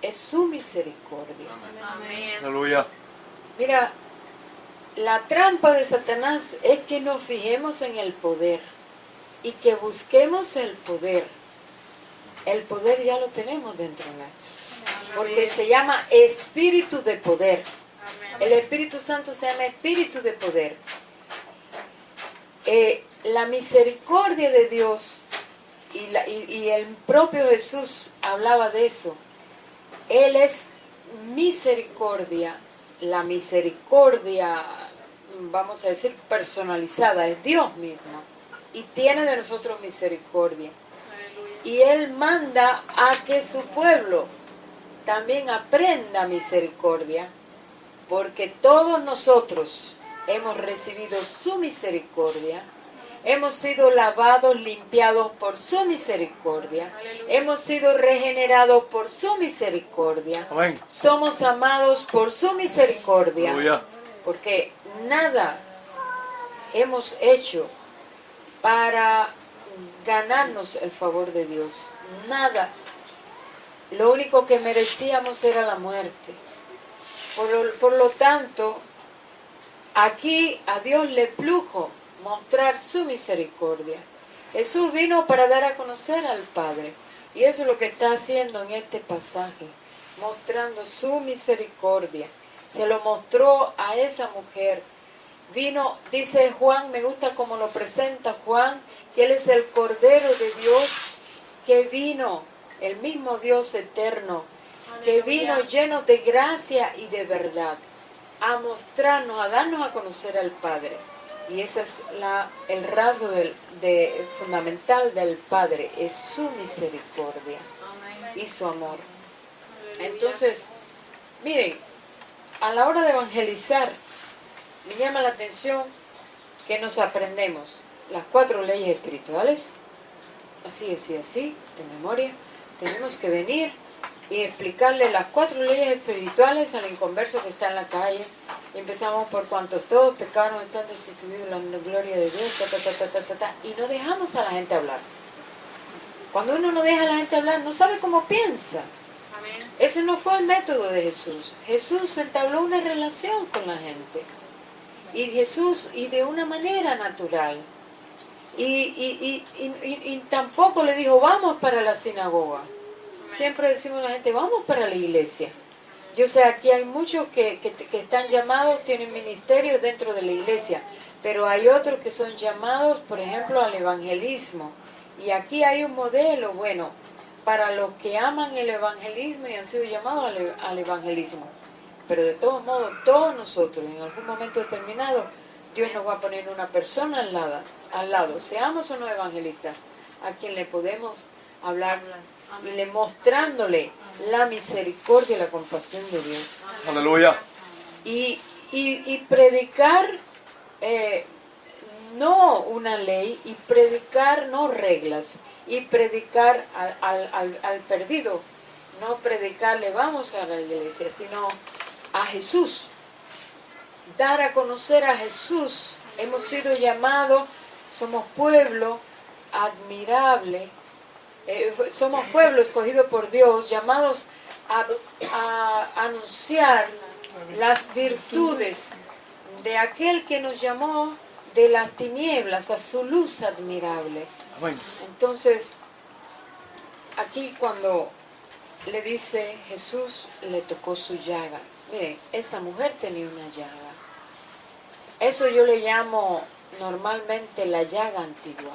Es su misericordia. Amén. Aleluya. Mira, la trampa de Satanás es que nos fijemos en el poder y que busquemos el poder. El poder ya lo tenemos dentro de nosotros, porque se llama espíritu de poder. El Espíritu Santo se llama espíritu de poder. La misericordia de Dios, y el propio Jesús hablaba de eso. Él es misericordia, la misericordia, vamos a decir, personalizada, es Dios mismo, y tiene de nosotros misericordia. Y Él manda a que su pueblo también aprenda misericordia, porque todos nosotros hemos recibido su misericordia, hemos sido lavados, limpiados por su misericordia, hemos sido regenerados por su misericordia, Amén. somos amados por su misericordia, Aleluya. porque nada hemos hecho para ganarnos el favor de Dios, nada. Lo único que merecíamos era la muerte. Por lo tanto, aquí a Dios le plujo mostrar su misericordia. Jesús vino para dar a conocer al Padre, y eso es lo que está haciendo en este pasaje, mostrando su misericordia. Se lo mostró a esa mujer. Vino, dice Juan, me gusta como lo presenta Juan, que Él es el Cordero de Dios, que vino, el mismo Dios eterno, que vino lleno de gracia y de verdad, a mostrarnos, a darnos a conocer al Padre. Y ese es el rasgo fundamental del Padre, es su misericordia y su amor. Entonces, miren, a la hora de evangelizar, me llama la atención que nos aprendemos las 4 leyes espirituales, así, de memoria. Tenemos que venir y explicarle las 4 leyes espirituales al inconverso que está en la calle, Y empezamos por cuantos todos pecaron, están destituidos de la gloria de Dios, y no dejamos a la gente hablar. Cuando uno no deja a la gente hablar, no sabe cómo piensa. Amén. Ese no fue el método de Jesús. Jesús entabló una relación con la gente. Y de una manera natural. Y tampoco le dijo, vamos para la sinagoga. Siempre decimos a la gente, vamos para la iglesia. Yo sé, aquí hay muchos que están llamados, tienen ministerios dentro de la iglesia, pero hay otros que son llamados, por ejemplo, al evangelismo. Y aquí hay un modelo, bueno, para los que aman el evangelismo y han sido llamados al evangelismo. Pero de todos modos, todos nosotros, en algún momento determinado, Dios nos va a poner una persona al lado, seamos o no evangelistas, a quien le podemos hablar y le mostrándole la misericordia y la compasión de Dios. Aleluya. Y predicar no una ley, y predicar no reglas, y predicar al perdido, no predicarle vamos a la iglesia, sino a Jesús, dar a conocer a Jesús. Hemos sido llamados, somos pueblo admirable, somos pueblo escogido por Dios, llamados a anunciar las virtudes de aquel que nos llamó de las tinieblas a su luz admirable. Amén. Entonces, aquí cuando le dice Jesús, le tocó su llaga. Miren, esa mujer tenía una llaga. Eso yo le llamo normalmente la llaga antigua.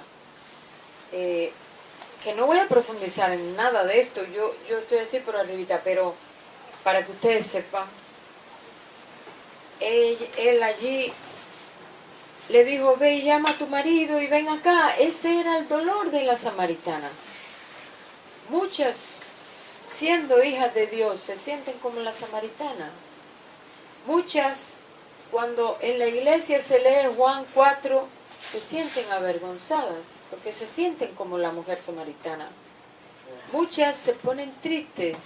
Que no voy a profundizar en nada de esto, yo estoy así por arribita, pero para que ustedes sepan, él allí le dijo, ve y llama a tu marido y ven acá. Ese era el dolor de la samaritana. Muchas, siendo hijas de Dios, se sienten como la samaritana. Muchas, cuando en la iglesia se lee Juan 4, se sienten avergonzadas, porque se sienten como la mujer samaritana. Muchas se ponen tristes,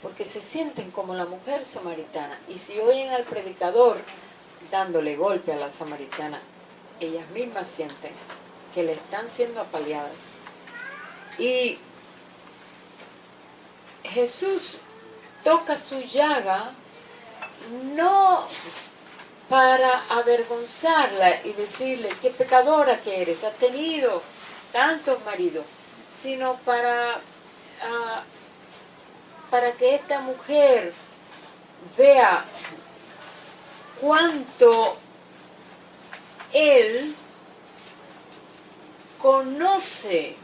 porque se sienten como la mujer samaritana. Y si oyen al predicador dándole golpe a la samaritana, ellas mismas sienten que le están siendo apaleadas. Y Jesús toca su llaga no para avergonzarla y decirle qué pecadora que eres, has tenido tantos maridos, sino para que esta mujer vea cuánto Él conoce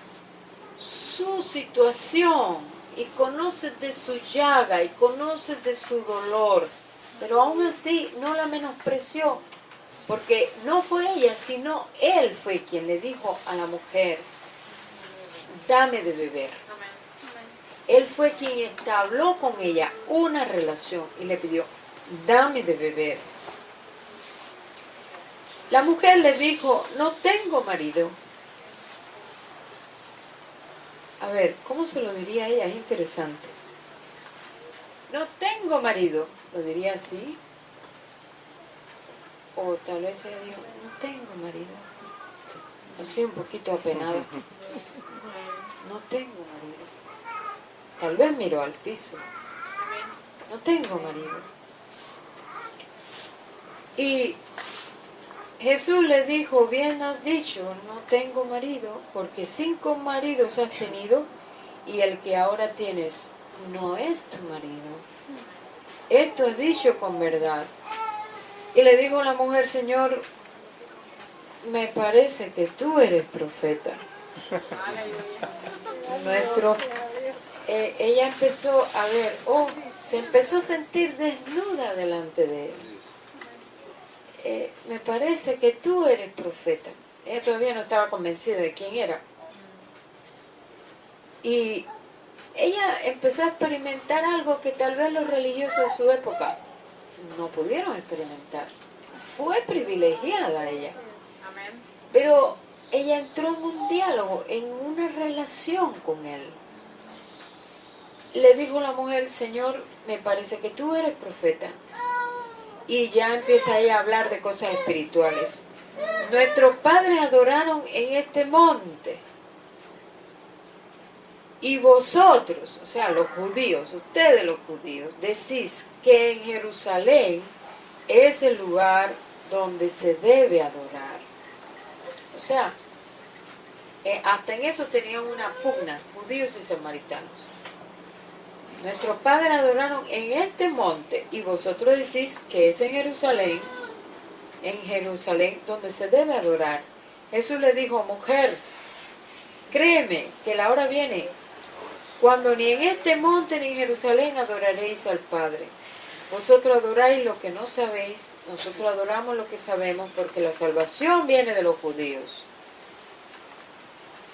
su situación y conoce de su llaga y conoce de su dolor, pero aún así no la menospreció, porque no fue ella, sino Él fue quien le dijo a la mujer, dame de beber. Él fue quien entabló con ella una relación y le pidió, dame de beber. La mujer le dijo, no tengo marido. A ver, ¿cómo se lo diría ella? Es interesante. No tengo marido, lo diría así. O tal vez ella dijo, no tengo marido. Así un poquito apenado. No tengo marido. Tal vez miró al piso. No tengo marido. Y Jesús le dijo, bien has dicho, no tengo marido, porque 5 maridos has tenido y el que ahora tienes no es tu marido. Esto has dicho con verdad. Y le dijo la mujer, Señor, me parece que tú eres profeta. Ella empezó a ver, se empezó a sentir desnuda delante de él. Me parece que tú eres profeta. Ella todavía no estaba convencida de quién era. Y ella empezó a experimentar algo que tal vez los religiosos de su época no pudieron experimentar. Fue privilegiada ella. Pero ella entró en un diálogo, en una relación con él. Le dijo la mujer, Señor, me parece que tú eres profeta. y ya empieza ella a hablar de cosas espirituales. Nuestros padres adoraron en este monte. Y vosotros, o sea, los judíos, ustedes los judíos, decís que en Jerusalén es el lugar donde se debe adorar. O sea, hasta en eso tenían una pugna, judíos y samaritanos. Nuestros padres adoraron en este monte y vosotros decís que es en Jerusalén donde se debe adorar. Jesús le dijo, mujer, créeme que la hora viene cuando ni en este monte ni en Jerusalén adoraréis al Padre. Vosotros adoráis lo que no sabéis, nosotros adoramos lo que sabemos, porque la salvación viene de los judíos.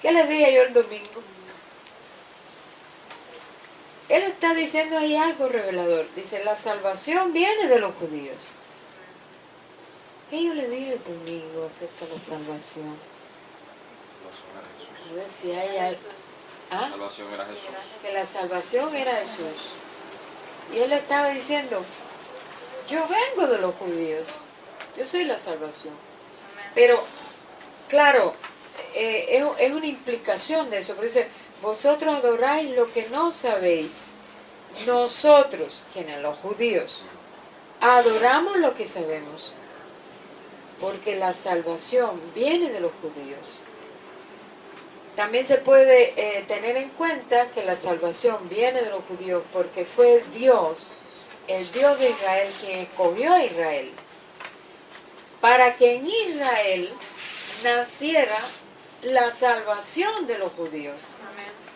¿Qué les dije yo el domingo? Él está diciendo ahí algo revelador. Dice, la salvación viene de los judíos. ¿Qué yo le dije el domingo acerca de la salvación? A ver si hay algo. ¿Ah? La salvación era Jesús. Que la salvación era Jesús. Y él estaba diciendo, yo vengo de los judíos, yo soy la salvación. Pero, claro, es una implicación de eso, porque dice, vosotros adoráis lo que no sabéis. Nosotros, quienes los judíos, adoramos lo que sabemos, porque la salvación viene de los judíos. También se puede tener en cuenta que la salvación viene de los judíos porque fue Dios, el Dios de Israel, quien escogió a Israel, para que en Israel naciera la salvación de los judíos,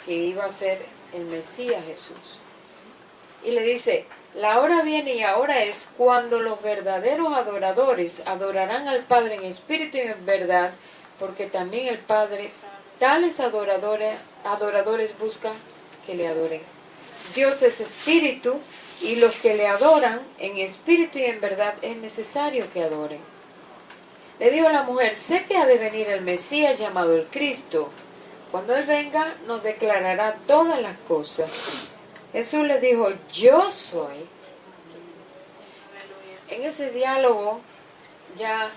que iba a ser el Mesías Jesús. Y le dice, la hora viene y ahora es cuando los verdaderos adoradores adorarán al Padre en espíritu y en verdad, porque también el Padre tales adoradores buscan que le adoren. Dios es espíritu y los que le adoran en espíritu y en verdad es necesario que adoren. Le dijo a la mujer, sé que ha de venir el Mesías llamado el Cristo. Cuando Él venga nos declarará todas las cosas. Jesús le dijo, yo soy. En ese diálogo ya...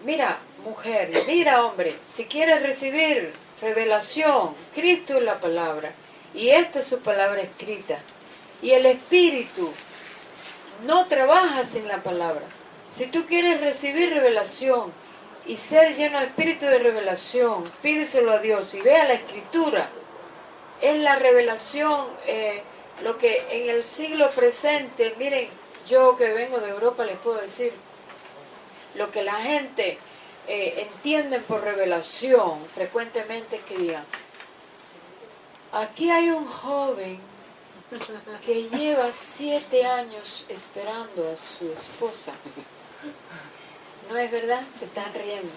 Mira, mujer, mira, hombre, si quieres recibir revelación, Cristo es la palabra, y esta es su palabra escrita. Y el Espíritu no trabaja sin la palabra. Si tú quieres recibir revelación y ser lleno de espíritu de revelación, pídeselo a Dios y vea la Escritura. Es la revelación, lo que en el siglo presente, miren, yo que vengo de Europa les puedo decir, lo que la gente entiende por revelación frecuentemente es que digan, aquí hay un joven que lleva 7 años esperando a su esposa. ¿No es verdad? Se están riendo.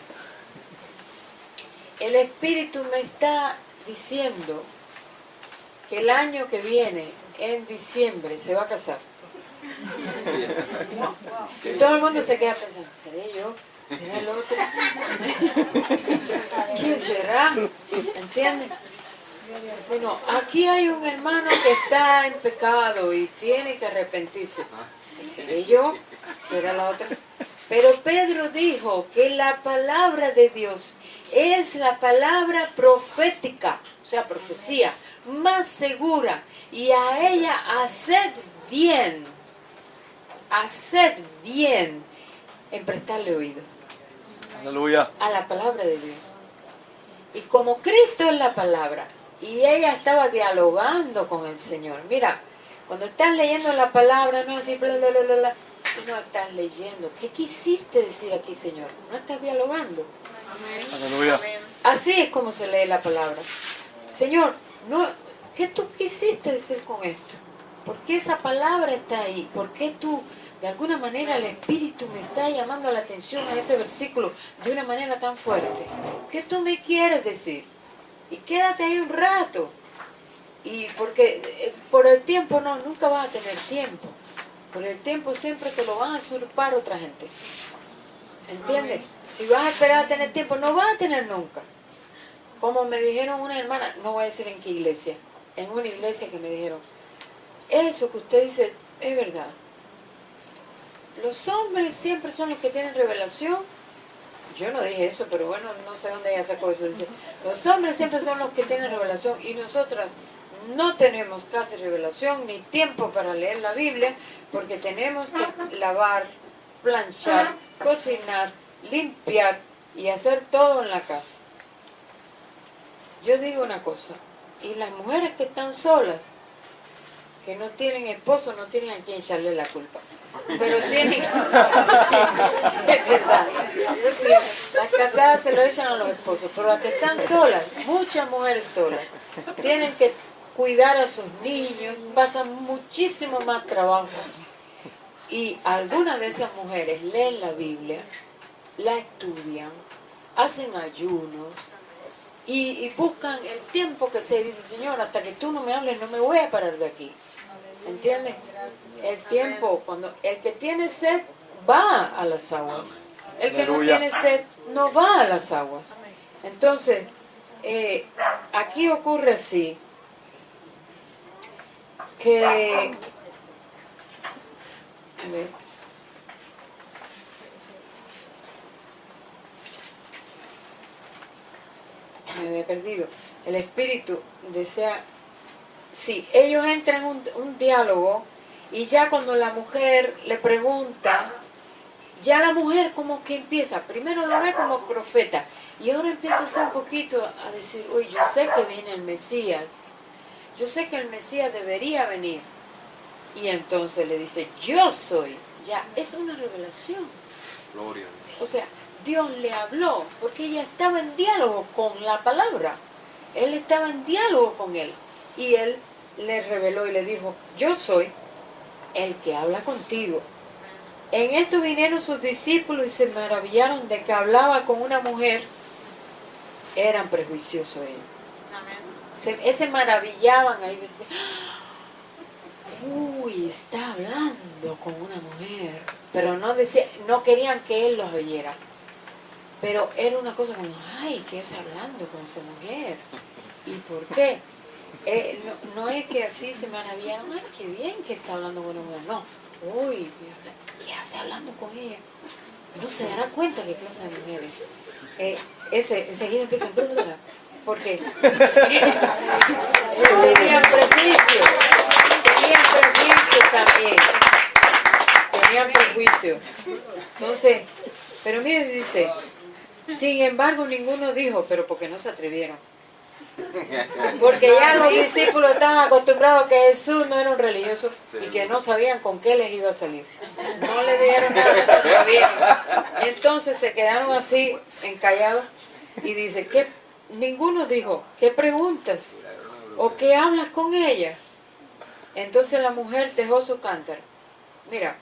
El Espíritu me está diciendo que el año que viene, en diciembre, se va a casar. Y todo el mundo se queda pensando, ¿seré yo? ¿Será el otro? ¿Quién será? ¿Entiendes? Si no, aquí hay un hermano que está en pecado y tiene que arrepentirse. ¿Seré yo? ¿Será la otra? Pero Pedro dijo que la palabra de Dios es la palabra profética, o sea, profecía, más segura, y a ella haced bien en prestarle oído. Aleluya. A la palabra de Dios. Y como Cristo es la palabra, y ella estaba dialogando con el Señor. Mira, cuando estás leyendo la palabra, no es así, bla, bla, bla, bla, bla. Tú no estás leyendo. ¿Qué quisiste decir aquí, Señor? No estás dialogando. Aleluya. Así es como se lee la palabra. Señor, ¿qué tú quisiste decir con esto? ¿Por qué esa palabra está ahí? ¿Por qué tú, de alguna manera, el Espíritu me está llamando la atención a ese versículo de una manera tan fuerte? ¿Qué tú me quieres decir? Y quédate ahí un rato. Y porque por el tiempo nunca vas a tener tiempo. Por el tiempo siempre te lo van a usurpar otra gente. ¿Entiendes? Si vas a esperar a tener tiempo, no vas a tener nunca. Como me dijeron una hermana, no voy a decir en qué iglesia, en una iglesia que me dijeron, eso que usted dice es verdad. los hombres siempre son los que tienen revelación. Yo no dije eso, pero bueno, no sé dónde ella sacó eso. Dice, los hombres siempre son los que tienen revelación y nosotras no tenemos casi revelación ni tiempo para leer la Biblia porque tenemos que lavar, planchar, cocinar, limpiar y hacer todo en la casa. Yo digo una cosa, y las mujeres que están solas, que no tienen esposo, no tienen a quien echarle la culpa. Pero tienen, sí, es verdad, sí, las casadas se lo echan a los esposos, pero las que están solas, muchas mujeres solas, tienen que cuidar a sus niños, pasan muchísimo más trabajo. Y algunas de esas mujeres leen la Biblia, la estudian, hacen ayunos y buscan el tiempo que se dice, Señor, hasta que tú no me hables, no me voy a parar de aquí. ¿Entiendes? El tiempo, cuando el que tiene sed va a las aguas. El que no tiene sed no va a las aguas. Entonces, aquí ocurre así, que... A ver. Me había perdido. El espíritu desea... Sí, ellos entran en un diálogo y ya cuando la mujer le pregunta, ya la mujer como que empieza, primero lo ve como profeta y ahora empieza a hacer un poquito a decir, uy, yo sé que viene el Mesías, yo sé que el Mesías debería venir. Y entonces le dice, yo soy, ya es una revelación. Gloria. O sea, Dios le habló porque ella estaba en diálogo con la palabra, él estaba en diálogo con él. Y él le reveló y le dijo, yo soy el que habla contigo. En esto vinieron sus discípulos y se maravillaron de que hablaba con una mujer. Eran prejuiciosos ellos. Se maravillaban ahí. Uy, está hablando con una mujer. Pero no querían que él los oyera. Pero era una cosa como, ay, ¿qué es hablando con esa mujer? ¿Y por qué? No es que así se maravillaron, ay, qué bien que está hablando con una mujer, no, uy, ¿qué hace hablando con ella? No se dará cuenta qué clase de mujeres. Enseguida empiezan, porque tenían prejuicio también, tenían prejuicio. Entonces, pero miren, dice, sin embargo ninguno dijo, pero porque no se atrevieron. Porque ya los discípulos estaban acostumbrados a que Jesús no era un religioso y que no sabían con qué les iba a salir. No le dieron nada, no se atrevieron. Entonces se quedaron así, encallados, y dice, que ninguno dijo, ¿qué preguntas? ¿O qué hablas con ella? Entonces la mujer dejó su cántaro. Mira,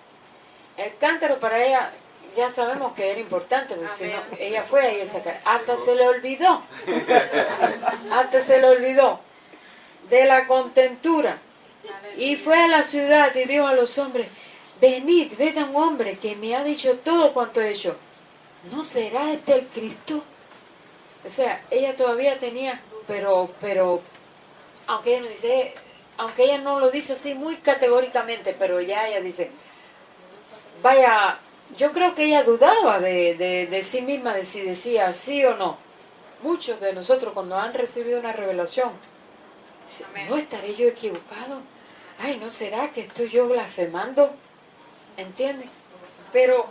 el cántaro para ella... Ya sabemos que era importante, porque si no, ella fue ahí a sacar. Hasta se le olvidó de la contentura. Y fue a la ciudad y dijo a los hombres, venid, ved a un hombre que me ha dicho todo cuanto he hecho. ¿No será este el Cristo? O sea, ella todavía tenía, pero aunque ella no lo dice así muy categóricamente, pero ya ella dice, vaya... Yo creo que ella dudaba de sí misma, de si decía sí o no. Muchos de nosotros cuando han recibido una revelación, dicen, ¿no estaré yo equivocado? Ay, ¿no será que estoy yo blasfemando? ¿Entiendes? Pero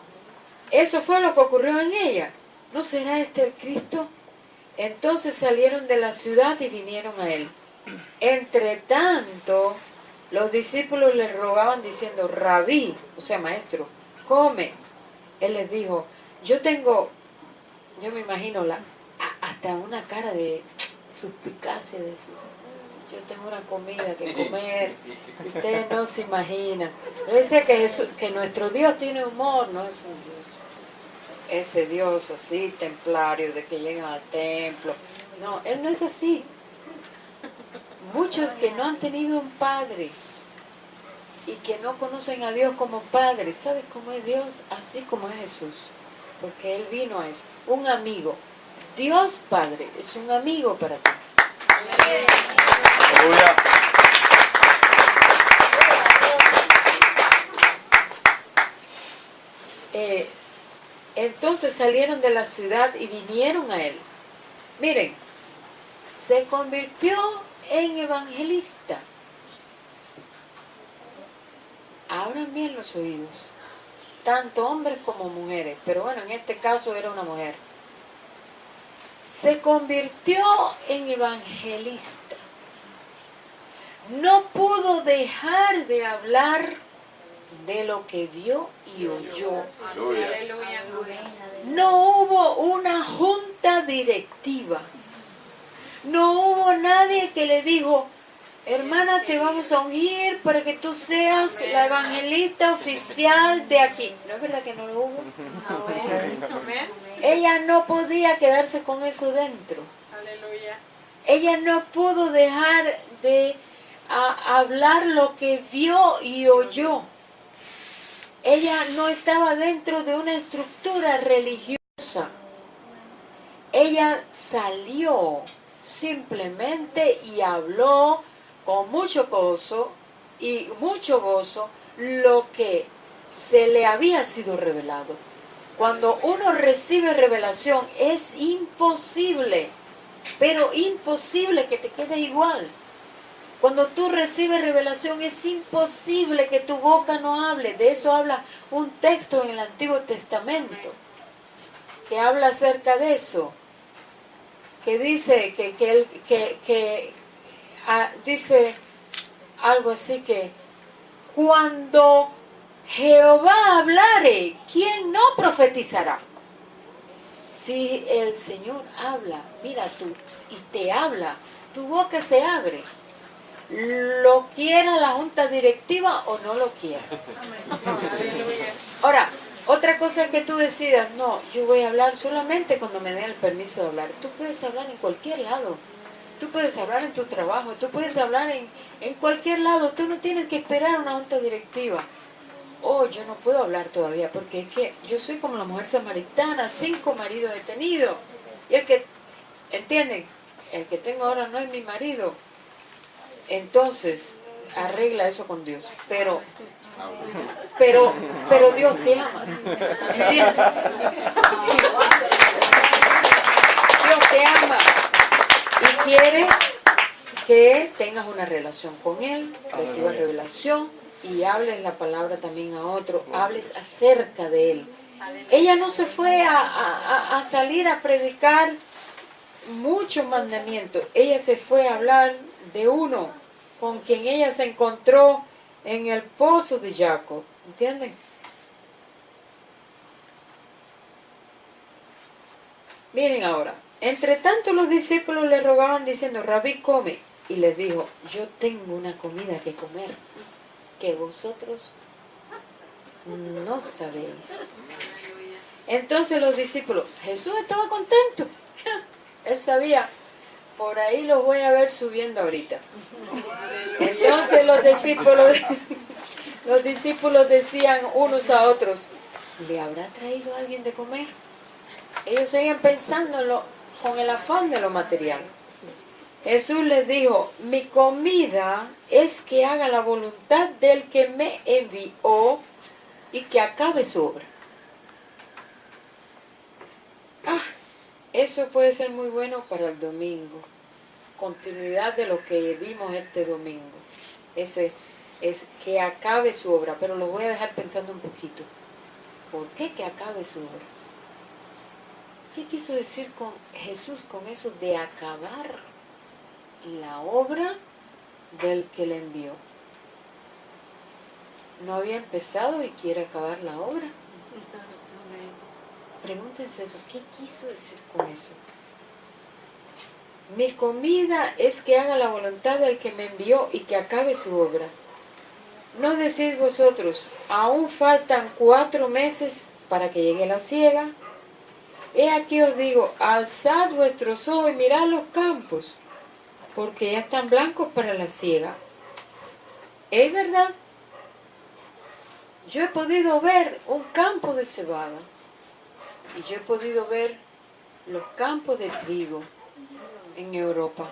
eso fue lo que ocurrió en ella. ¿No será este el Cristo? Entonces salieron de la ciudad y vinieron a él. Entre tanto, los discípulos le rogaban diciendo, Rabí, o sea, maestro, come. Él les dijo, yo me imagino hasta una cara de suspicacia de eso. Yo tengo una comida que comer, ustedes no se imaginan. Él decía que nuestro Dios tiene humor, no es un Dios. Ese Dios así, templario, de que llegan al templo. No, Él no es así. Muchos que no han tenido un padre y que no conocen a Dios como Padre. ¿Sabes cómo es Dios? Así como es Jesús. Porque Él vino a eso. Un amigo. Dios Padre es un amigo para ti. Aleluya. Entonces salieron de la ciudad y vinieron a él. Miren, se convirtió en evangelista. Abran bien los oídos, tanto hombres como mujeres, pero bueno, en este caso era una mujer. Se convirtió en evangelista. No pudo dejar de hablar de lo que vio y oyó. Aleluya. No hubo una junta directiva. No hubo nadie que le dijo, hermana, te vamos a ungir para que tú seas la evangelista oficial de aquí. ¿No es verdad que no lo hubo? Amén. Ella no podía quedarse con eso dentro. Aleluya. Ella no pudo dejar de hablar lo que vio y oyó. Ella no estaba dentro de una estructura religiosa. Ella salió simplemente y habló con mucho gozo lo que se le había sido revelado. Cuando uno recibe revelación es imposible, pero imposible que te quede igual. Cuando tú recibes revelación es imposible que tu boca no hable. De eso habla un texto en el Antiguo Testamento que habla acerca de eso, que dice dice algo así que cuando Jehová hablare, ¿quién no profetizará? Si el Señor habla, mira tú, y te habla, tu boca se abre. ¿Lo quiera la junta directiva o no lo quiera? Aleluya. Ahora, otra cosa es que tú decidas, no, yo voy a hablar solamente cuando me den el permiso de hablar. Tú puedes hablar en cualquier lado. Tú puedes hablar en tu trabajo, tú puedes hablar en cualquier lado. Tú no tienes que esperar una junta directiva. Oh, yo no puedo hablar todavía porque es que yo soy como la mujer samaritana, 5 maridos he tenido. Y el que, ¿entienden? El que tengo ahora no es mi marido. Entonces, arregla eso con Dios. Pero Dios te ama. ¿Entiendes? Dios te ama. Y quiere que tengas una relación con Él, recibas revelación y hables la palabra también a otro, hables acerca de Él. Ella no se fue a salir a predicar muchos mandamientos, ella se fue a hablar de uno con quien ella se encontró en el pozo de Jacob, ¿entienden? Miren ahora, entre tanto los discípulos le rogaban diciendo, Rabí, come, y les dijo, yo tengo una comida que comer, que vosotros no sabéis. Entonces los discípulos, Jesús estaba contento, él sabía, por ahí los voy a ver subiendo ahorita. Entonces los discípulos decían unos a otros, ¿le habrá traído alguien de comer? Ellos seguían pensándolo con el afán de lo material. Jesús les dijo, mi comida es que haga la voluntad del que me envió y que acabe su obra. Eso puede ser muy bueno para el domingo. Continuidad de lo que vimos este domingo. Ese es que acabe su obra, pero lo voy a dejar pensando un poquito. ¿Por qué que acabe su obra? ¿Qué quiso decir con Jesús con eso de acabar la obra del que le envió? ¿No había empezado y quiere acabar la obra? Pregúntense eso, ¿qué quiso decir con eso? Mi comida es que haga la voluntad del que me envió y que acabe su obra. ¿No decís vosotros, aún faltan 4 meses para que llegue la siega? He aquí os digo, alzad vuestros ojos y mirad los campos, porque ya están blancos para la siega. ¿Es verdad? Yo he podido ver un campo de cebada y yo he podido ver los campos de trigo en Europa.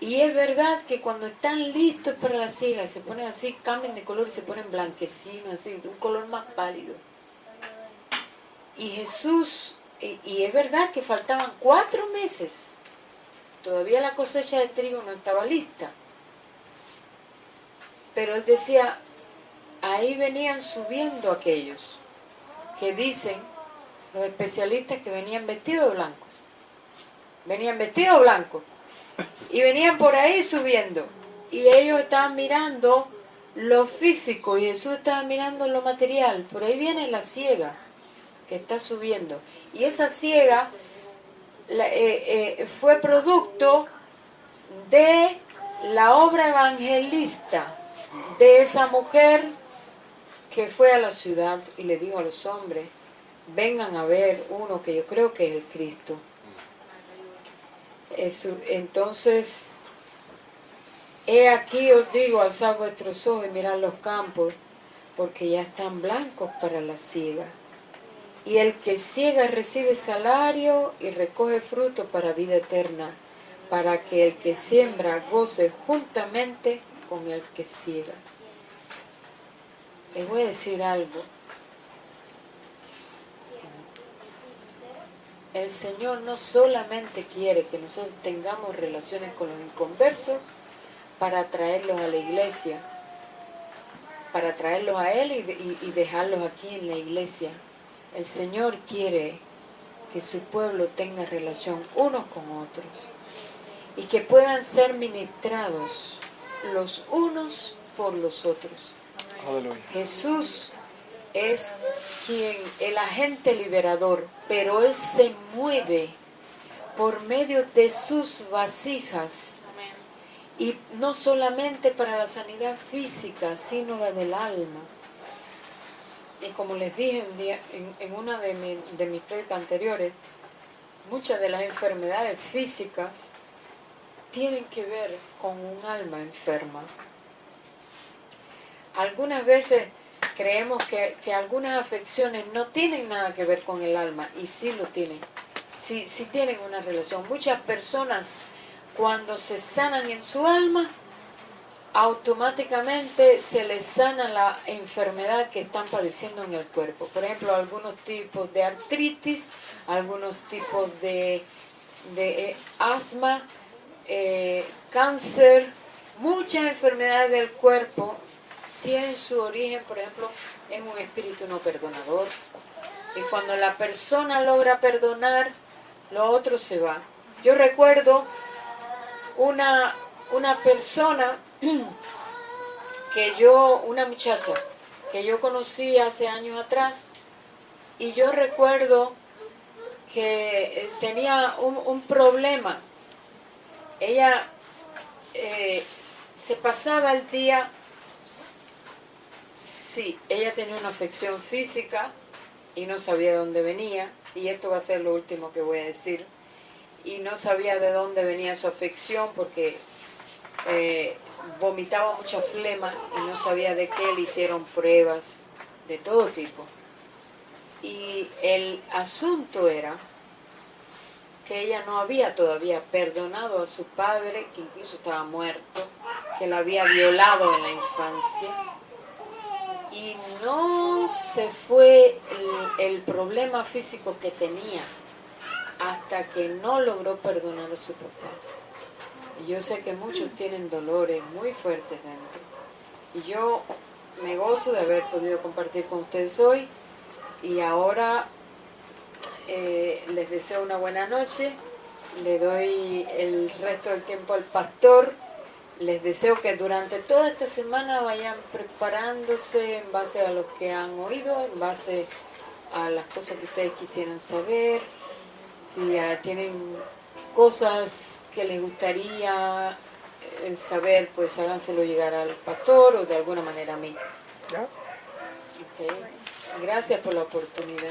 Y es verdad que cuando están listos para la siega se ponen así, cambian de color y se ponen blanquecinos, así, de un color más pálido. Y Jesús, y es verdad que faltaban 4 meses. Todavía la cosecha de trigo no estaba lista. Pero él decía, ahí venían subiendo aquellos que dicen, los especialistas, que venían vestidos de blancos. Venían vestidos blancos. Y venían por ahí subiendo. Y ellos estaban mirando lo físico y Jesús estaba mirando lo material. Por ahí viene la ciega que está subiendo. Y esa ciega fue producto de la obra evangelista de esa mujer que fue a la ciudad y le dijo a los hombres, vengan a ver uno que yo creo que es el Cristo. Entonces, he aquí os digo, alzad vuestros ojos y mirad los campos, porque ya están blancos para la siega. Y el que siega recibe salario y recoge fruto para vida eterna, para que el que siembra goce juntamente con el que siega. Les voy a decir algo. El Señor no solamente quiere que nosotros tengamos relaciones con los inconversos para traerlos a la iglesia, para traerlos a Él y dejarlos aquí en la iglesia. El Señor quiere que su pueblo tenga relación unos con otros y que puedan ser ministrados los unos por los otros. Aleluya. Jesús es el agente liberador, pero Él se mueve por medio de sus vasijas, y no solamente para la sanidad física, sino la del alma. Y como les dije un día, en una de mis prédicas anteriores, muchas de las enfermedades físicas tienen que ver con un alma enferma. Algunas veces creemos que algunas afecciones no tienen nada que ver con el alma, y sí lo tienen, sí tienen una relación. Muchas personas, cuando se sanan en su alma, automáticamente se les sana la enfermedad que están padeciendo en el cuerpo. Por ejemplo, algunos tipos de artritis, algunos tipos de asma, cáncer, muchas enfermedades del cuerpo tienen su origen, por ejemplo, en un espíritu no perdonador. Y cuando la persona logra perdonar, lo otro se va. Yo recuerdo una persona una muchacha que yo conocí hace años atrás, y yo recuerdo que tenía un problema. Ella se pasaba el día, sí, ella tenía una afección física y no sabía de dónde venía, y esto va a ser lo último que voy a decir, y no sabía de dónde venía su afección porque vomitaba mucha flema y no sabía de qué. Le hicieron pruebas de todo tipo, y el asunto era que ella no había todavía perdonado a su padre, que incluso estaba muerto, que la había violado en la infancia, y no se fue el problema físico que tenía hasta que no logró perdonar a su papá. Y yo sé que muchos tienen dolores muy fuertes dentro, y yo me gozo de haber podido compartir con ustedes hoy, y ahora les deseo una buena noche. Le doy el resto del tiempo al pastor. Les deseo que durante toda esta semana vayan preparándose en base a lo que han oído, en base a las cosas que ustedes quisieran saber. Si tienen cosas que les gustaría saber, pues háganselo llegar al pastor o de alguna manera a mí. Okay. Gracias por la oportunidad.